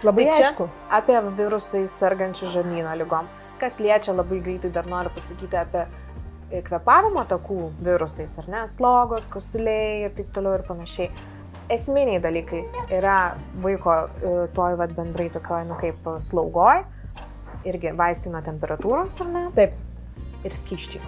Labai aišku. Apie virusai sergančių žarnyno ligom. Kas liečia, labai greitai dar noriu pasakyti apie kvėpavimo takų virusais, ar ne, slogos, kosuliai ir taip toliau ir panašiai. Esminiai dalykai yra vaiko toj bendrai tokioj, kaip slaugoj, irgi vaistai nuo temperatūros, ar ne? Taip. Ir skysčiai.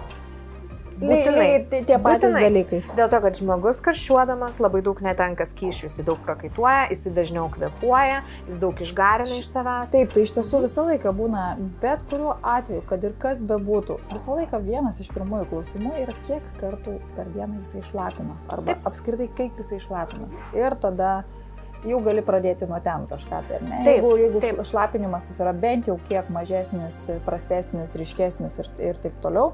Būtinai tie patys dalykai. Dėl to, kad žmogus karščiuodamas labai daug netenka skysčių, jis daug prakaituoja, jis dažniau kvėpuoja, jis daug išgarina iš savęs. Taip, tai iš tiesų visą laiką būna, bet kuriuo atveju, kad ir kas bebūtų, visą laiką vienas iš pirmųjų klausimų yra, kiek kartų per dieną jisai šlapinas, arba apskritai kaip jisai šlapinas. Ir tada jau gali pradėti nuo ten kažką, tai ne? Jeigu šlapinimas yra bent jau kiek mažesnis, prastesnis, ryškesnis ir taip toliau,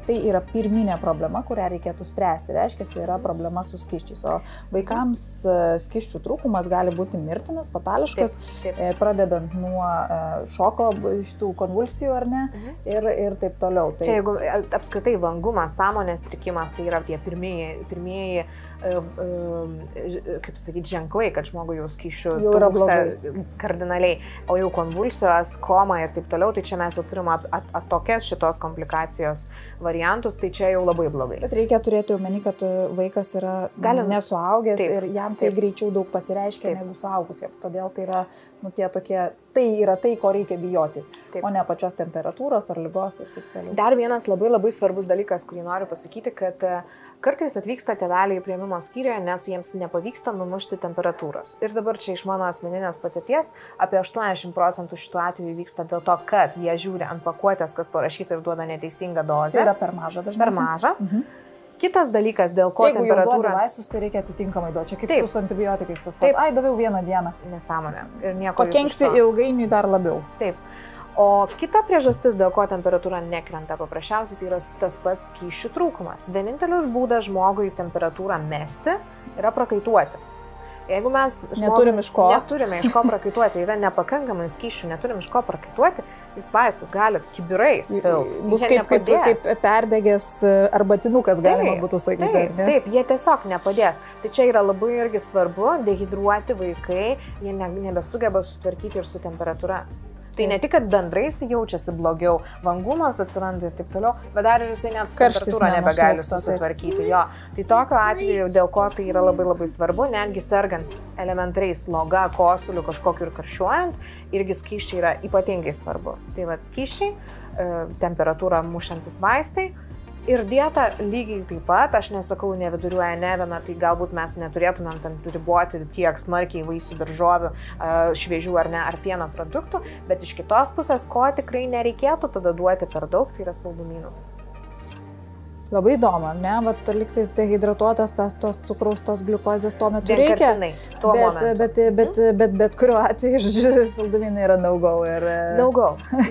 tai yra pirminė problema, kurią reikėtų spręsti. Reiškia, yra problema su skysčiais. O vaikams skysčių trūkumas gali būti mirtinas, fatališkas, pradedant nuo šoko, šitų konvulsijų ar ne, ir taip toliau. Čia jeigu apskritai vangumas, sąmonės trikimas, tai yra tie pirmieji kaip sakyti, ženklai, kad žmogui jau skysčių trūksta kardinaliai, o jau konvulsijos, koma ir taip toliau, tai čia mes jau turime tokias šitos komplikacijos variantus, tai čia jau labai blogai. Bet reikia turėti omeny, kad vaikas yra nesuaugęs ir jam tai greičiau daug pasireiškia negu suaugusiems, todėl tai yra, tai yra tai, ko reikia bijoti, o ne pačios temperatūros ar ligos ir taip toliau. Dar vienas labai svarbus dalykas, kurį noriu pasakyti, kad kartais atvyksta tėveliai į priėmimo skyriuje, nes jiems nepavyksta numušti temperatūros. Ir dabar čia iš mano asmeninės patirties apie 80% šitų atvejų vyksta dėl to, kad jie žiūri ant pakuotės, kas parašyta ir duoda neteisingą dozę. Tai yra per maža dažniausiai. Per maža. Kitas dalykas, dėl ko temperatūra... Jeigu jau duodi vaistus, tai reikia atitinkamai duoti. Čia kaip su antibiotikais tas pats. Ai, daviau vieną dieną. Nesąmonė. Ir nieko. Pakenksi ilgainiui dar labiau. Taip. O kita priežastis, dėl ko temperatūra nekrenta paprasčiausiai, tai yra tas pats skysčių trūkumas. Vienintelis būdas žmogui temperatūrą mesti yra prakaituoti. Jeigu mes neturime iš ko prakaituoti, yra nepakankamai skysčių, neturime iš ko prakaituoti, jūs vaistus galite kibirais pilti. Bus kaip perdegęs arbatinukas, galima būtų sakyti. Taip, jie tiesiog nepadės. Tai čia yra labai irgi svarbu, dehidruoti vaikai, jie nebesugeba susitvarkyti ir su temperatūra. Tai ne tik, kad bendrai jis jaučiasi blogiau, vangumas atsiranda ir taip toliau, bet dar ir jisai net su temperatūra nebegali susitvarkyti. Jo. Tai tokiu atveju, dėl ko tai yra labai svarbu, netgi sergant elementariai sloga, kosuliu, kažkokiu ir karščiuojant, irgi skysčiai yra ypatingai svarbu. Tai va, skysčiai, temperatūra mušantis vaistai. Ir dieta lygiai taip pat, aš nesakau, neviduriuoja ne viena, tai galbūt mes neturėtumėm ten riboti tiek smarkiai vaisių, daržovių, šviežių ar ne, ar pieno produktų, bet iš kitos pusės, ko tikrai nereikėtų tada duoti per daug, tai yra saldumynų. Labai įdomu, ne? Vat liktais dehidratuotas tos cukraus, tos gliukozės tuo metu reikia. Bet kuriuo atveju saldumynai yra no-go. No-go,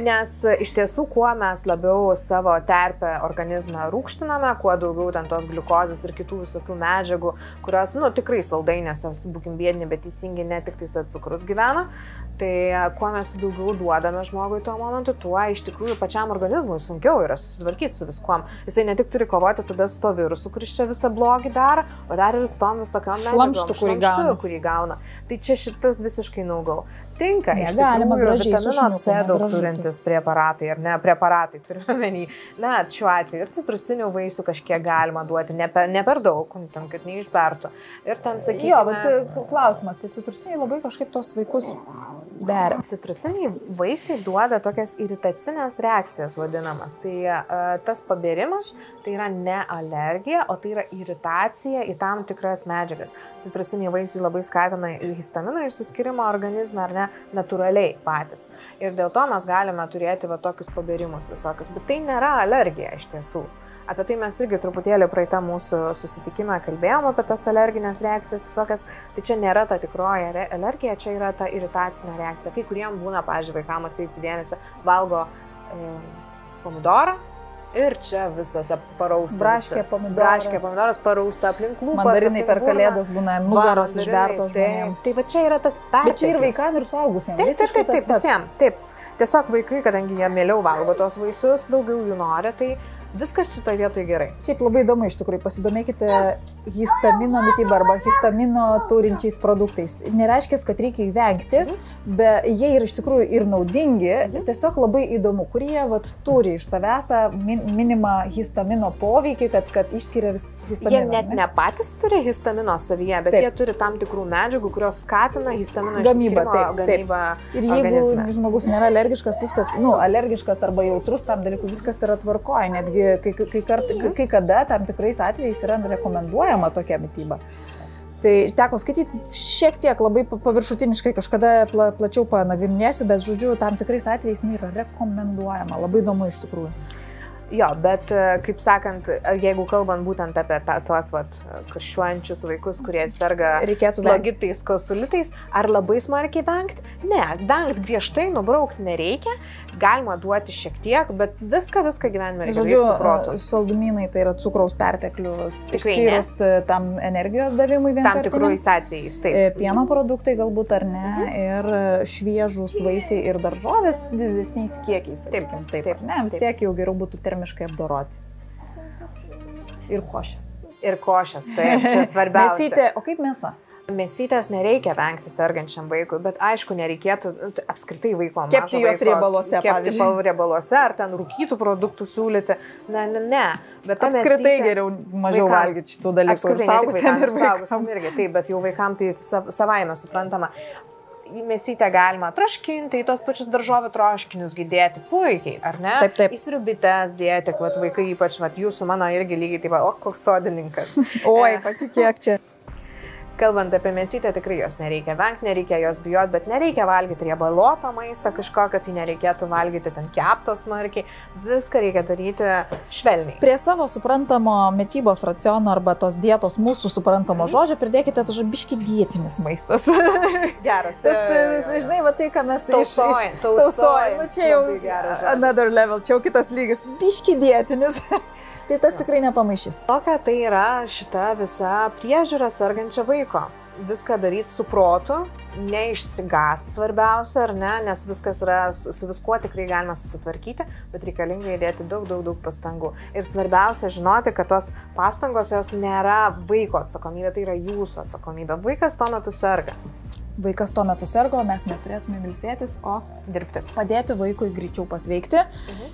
nes iš tiesų, kuo mes labiau savo terpę organizmą rūgštiname, kuo daugiau ten tos gliukozės ir kitų visokių medžiagų, kurios, tikrai saldainėse, būkim biedni, bet teisingi, ne tik tais cukrus gyvena, tai kuo mes daugiau duodame žmogui tuo momentu, tuo iš tikrųjų pačiam organizmui sunkiau yra susitvarkyti su viskuom. Jisai ne tik turi kovoti tada su to virusu, kuris čia visą blogį daro, o dar ir su tom visokiom medžiagom, kurį gauna. Tai čia šitas visiškai no-go. Tinka, iš tikrųjų, vitamino C daug turintis preparatai, ar ne, preparatai turime menį. Na, šiuo atveju ir citrusinių vaisių kažkiek galima duoti, ne per daug, ten, kad neišbertų. Ir ten, sakykime... Jo, bet klausimas, tai citrusiniai labai kažkaip tos vaikus beria. Citrusiniai vaisiai duoda tokias iritacinės reakcijas vadinamas. Tai tas pabėrimas, tai yra ne alergija, o tai yra iritacija į tam tikras medžiagas. Citrusiniai vaisiai labai skatina histamino išsiskirimą organizme, ar ne, natūraliai patys. Ir dėl to mes galime turėti tokius pabėrimus visokius. Bet tai nėra alergija iš tiesų. Apie tai mes irgi truputėlį praeitą mūsų susitikimą kalbėjom apie tas alerginės reakcijas visokias. Tai čia nėra ta tikroji alergija, čia yra ta iritacinė reakcija. Kai kuriem būna, pavyzdžiui, vaikam atkreipti dėmesį, valgo pomidorą ir čia visose parausta. Braškė pomidoras parausta aplink lūpas. Mandarinai per kalėdas būna nugaros išbertos žmonėms. Tai va čia yra tas perteklius. Bet čia ir vaikam, ir suaugusiems. Taip, visiems. Taip. Tiesiog vaikai, kadangi jie mieliau valgo tos vaisius, daugiau jų nori, tai viskas šitoje vietoje gerai. Šiaip labai įdomu, iš tikrųjų, pasidomėkite histamino mitybą arba histamino turinčiais produktais. Nereiškia, kad reikia įvengti, bet jie yra iš tikrųjų ir naudingi, tiesiog labai įdomu, kurie turi iš savęs tą minimą histamino poveikį, kad išskiria histaminą. Jie net ne patys turi histamino savyje, bet jie turi tam tikrų medžiagų, kurios skatina histamino gamybą. Ir jeigu organizme. Žmogus nėra alergiškas, viskas, alergiškas arba jautrus tam dalykui, viskas yra tvarkoje, netgi kai kada tam tikrais atvejais yra rekomenduojama tokia mityba. Tai teko skaityti šiek tiek labai paviršutiniškai, kažkada plačiau panagrinėsiu, bet žodžiu, tam tikrais atvejais nėra rekomenduojama. Labai įdomu iš tikrųjų. Jo, bet kaip sakant, jeigu kalbant būtent apie tuos karščiuojančius vaikus, kurie serga slogitais, kosulitais, ar labai smarkiai vengti? Ne, vengti griežtai, nubraukti nereikia, galima duoti šiek tiek, bet viską gyvenime reikia daryti su protu. Saldumynai tai yra cukraus perteklius, išskyrus tam energijos davimui vienkartiniam. Tam tikrais atvejais, taip. Pieno produktai galbūt ar ne, ir šviežūs vaisiai ir daržovės didesniais kiekiais. Taip. Ne, vis tiek jau geriau būtų termiškai apdoroti. Ir košės, taip, čia svarbiausia. Mėsytė, o kaip mėsa? Mėsytės nereikia vengti sergančiam vaikui, bet aišku, nereikėtų apskritai vaiko kepti jos riebaluose, kepti riebaluose, ar ten rūkytų produktų siūlyti. Ne. Bet apskritai geriau mažiau valgyti šitų dalykų. Ir suaugusiam irgi. Taip, bet jau vaikam tai savaime suprantama. Mėsytę galima troškinti, į tos pačius daržovių troškinius dėti puikiai, ar ne? Taip. Į sriubytes dėti, kad vaikai ypač, jūsų mano irgi lygiai taip, koks sodininkas. Oi, patikėk čia. Kalbant apie mėsytę, tikrai jos nereikia vengti, nereikia jos bijoti, bet nereikia valgyti riebaluotą maistą kažkokio, tai nereikėtų valgyti ten keptos smarkiai, viską reikia daryti švelniai. Prie savo suprantamo mitybos raciono arba tos dietos mūsų suprantamo žodžio pridėkite biškį dietinis maistas. Geras. Žinai, tai, ką mes tausojam. Čia jau another level, čia jau kitas lygis. Biškį dietinis. Tai tas tikrai nepamaišys. Tokia tai yra šita visa priežiūra sergančio vaiko. Viską daryti su protu, neišsigąsti svarbiausia, ar ne, nes viskas yra, su viskuo tikrai galima susitvarkyti, bet reikalinga įdėti daug pastangų. Ir svarbiausia žinoti, kad tos pastangos jos nėra vaiko atsakomybė, tai yra jūsų atsakomybė. Vaikas tuo metu serga. Vaikas tuo metu sergo, mes neturėtume ilsėtis, o dirbti. Padėti vaikui greičiau pasveikti.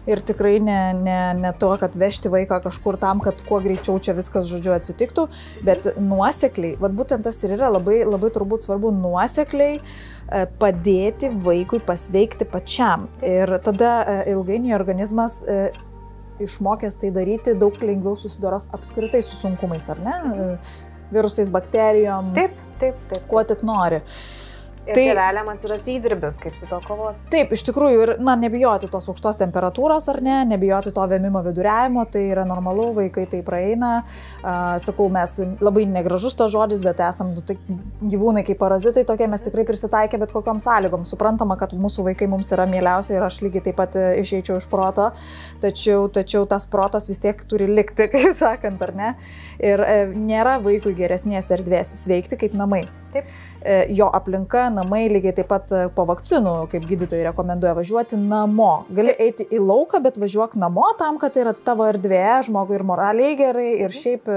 Ir tikrai ne to, kad vežti vaiką kažkur tam, kad kuo greičiau čia viskas, žodžiu, atsitiktų, bet nuosekliai, būtent tas ir yra labai turbūt svarbu, nuosekliai padėti vaikui pasveikti pačiam. Ir tada ilgainiui organizmas išmokęs tai daryti daug lengviau susidoros apskritai su sunkumais, ar ne? Virusais, bakterijom. Taip. Kuo tik nori. Ir tėveliam atsiras įdirbis, kaip su to kovoti. Taip, iš tikrųjų, ir nebijoti tos aukštos temperatūros, ar ne, nebijoti to vėmimo viduriavimo, tai yra normalu, vaikai tai praeina. Sakau, mes labai negražus to žodis, bet esam gyvūnai kaip parazitai, tokie mes tikrai prisitaikę bet kokiom sąlygom. Suprantama, kad mūsų vaikai mums yra mieliausia ir aš lygiai taip pat išeičiau iš proto, tačiau tas protas vis tiek turi likti, kaip sakant, ar ne. Ir nėra vaikui geresnės erdvės sveikti kaip namai. Taip. Jo aplinka, namai, lygiai taip pat po vakcinų, kaip gydytojai rekomenduoja, važiuoti namo. Gali eiti į lauką, bet važiuok namo tam, kad tai yra tavo erdvė, žmogui ir moraliai gerai, ir šiaip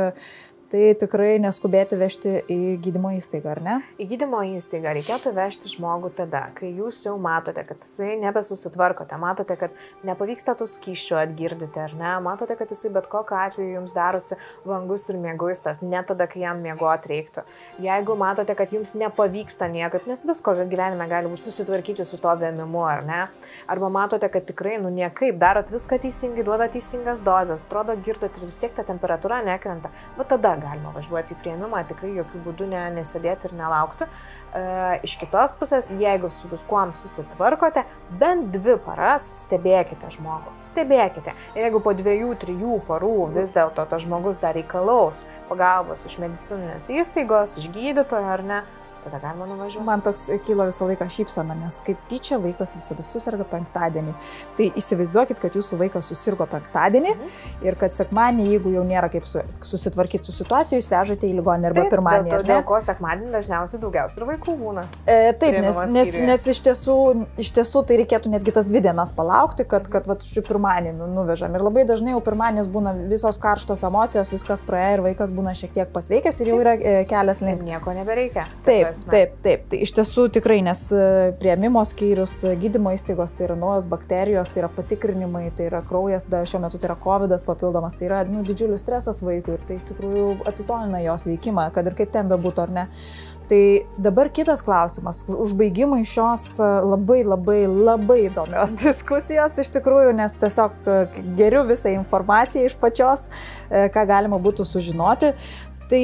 tai tikrai neskubėti vežti į gydymo įstaigą, ar ne? Į gydymo įstaigą reikėtų vežti žmogų tada, kai jūs jau matote, kad jisai nebesusitvarkote, matote, kad nepavyksta tų skysčių atgirdyti, ar ne, matote, kad jisai bet kokiu atveju jums darosi vangus ir mieguistas, ne tada, kai jam miegoti reiktų. Jeigu matote, kad jums nepavyksta niekaip, nes visko gyvenime gali būti susitvarkyti su to vėmimu, ar ne, arba matote, kad tikrai, niekaip, darot viską teisingai, duoda teisingas dozes, atrodo girdot ir vis tiek ta temperatūra nekrenta, va tada galima važiuoti į priėmimą, tikrai jokių būdų nesėdėti ir nelaukti. Iš kitos pusės, jeigu su viskuom susitvarkote, bent 2 paras stebėkite žmogų. Stebėkite. Ir jeigu po 2-3 parų vis dėlto tas žmogus dar reikalaus pagalbos iš medicininės įstaigos, iš gydytojo ar ne, tada galima nuvažiuoti. Man toks kyla visą laiką šypsena, nes kaip tyčia vaikas visada susirga penktadienį. Tai įsivaizduokit, kad jūsų vaikas susirgo penktadienį ir kad sekmadienį, jeigu jau nėra kaip susitvarkyti su situacija, jūs vežate į ligoninę arba pirmadienį. Dėl ko sekmadienį dažniausiai daugiausiai ir vaikų būna. Taip, nes iš tiesų tai reikėtų netgi tas 2 dienas palaukti, kad pirmadienį nuvežam. Ir labai dažnai jau pirmadienis būna visos karštos emocijos, viskas praėjo ir vaikas būna šiek tiek pasveikęs ir jau yra kelias link. Nieko nebereikia. Taip. Tai iš tiesų tikrai, nes priėmimo skyrius, gydymo įstaigos, tai yra naujos bakterijos, tai yra patikrinimai, tai yra kraujas, šiuo metu tai yra COVID papildomas, tai yra didžiulis stresas vaikui ir tai iš tikrųjų atitolina jos veikimą, kad ir kaip ten bebūtų ar ne. Tai dabar kitas klausimas, užbaigimui šios labai įdomios diskusijos iš tikrųjų, nes tiesiog geriu visą informaciją iš pačios, ką galima būtų sužinoti. Tai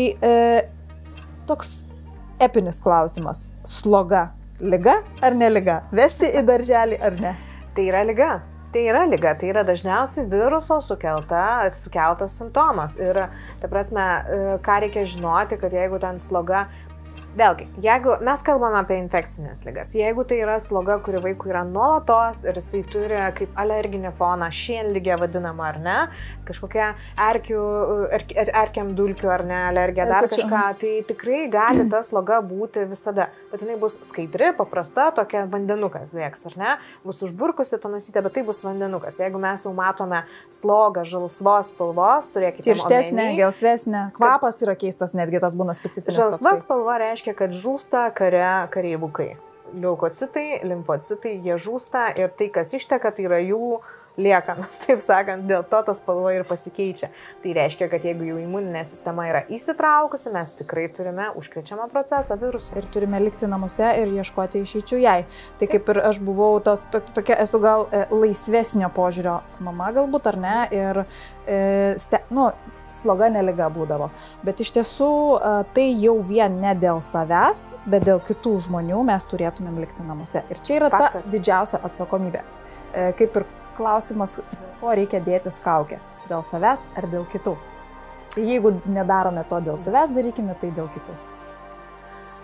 toks epinis klausimas. Sloga. Liga ar ne liga? Vesti į darželį ar ne? Tai yra liga. Tai yra dažniausiai viruso sukeltas simptomas. Ir, ta prasme, ką reikia žinoti, kad jeigu ten sloga, vėlgi, jeigu mes kalbame apie infekcinės ligas, jeigu tai yra sloga, kuri vaikui yra nuolatos ir jisai turi kaip alerginį foną, šienligę vadinamą ar ne, kažkokia erkiam dulkių ar ne, alergija, dar kažką, tai tikrai gali ta sloga būti visada. Bet jinai bus skaidri, paprasta, tokia vandenukas bėgs, ar ne, bus užburkusi tonasytė, bet tai bus vandenukas. Jeigu mes jau matome slogą žalsvos spalvos, turėkite omeny. Tirštesnė, gelsvesnė, kvapas yra keistas, netgi tas būna specifinis. Žalsva spalva reiškia, kad žūsta kareivukai. Leukocitai, limfocitai, jie žūsta ir tai, kas išteka, tai yra jų liekanos, taip sakant, dėl to tas spalva ir pasikeičia. Tai reiškia, kad jeigu jau imuninė sistema yra įsitraukusi, mes tikrai turime užkrečiamą procesą, virusą. Ir turime likti namuose ir ieškoti išeičių jai. Tai kaip ir aš buvau tokia, esu gal laisvesnio požiūrio mama galbūt, ar ne, ir sloga neliga būdavo. Bet iš tiesų tai jau vien ne dėl savęs, bet dėl kitų žmonių mes turėtumėm likti namuose. Ir čia yra ta didžiausia atsakomybė. Kaip ir klausimas, ko reikia dėtis kaukę. Dėl savęs ar dėl kitų. Jeigu nedarome to dėl savęs, darykime tai dėl kitų.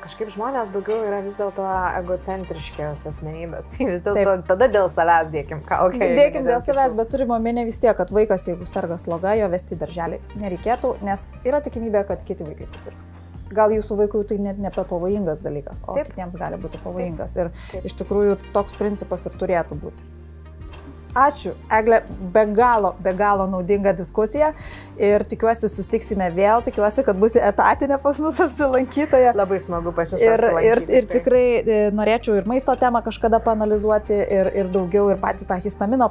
Kažkaip žmonės daugiau yra vis dėlto egocentriškios asmenybės. Tai vis dėlto tada dėl savęs dėkim kaukę. Dėkim dėl savęs, bet turime omeny vis tiek, kad vaikas, jeigu serga sloga, jo vesti į darželį nereikėtų, nes yra tikimybė, kad kiti vaikai susirgs. Gal jūsų vaikui tai net nepavojingas dalykas, o kitiems gali būti pavojingas. Ir iš tikrųjų toks principas ir turėtų būti. Ačiū, Egle, be galo naudinga diskusija ir tikiuosi sustiksime vėl, tikiuosi, kad bus etatinė pas mus apsilankytoja. Labai smagu pas jūs apsilankyti. Ir tikrai norėčiau ir maisto temą kažkada paanalizuoti ir daugiau ir patį tą histamino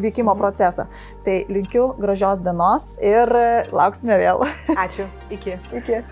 veikimo procesą. Tai linkiu gražios dienos ir lauksime vėl. Ačiū, iki. Iki.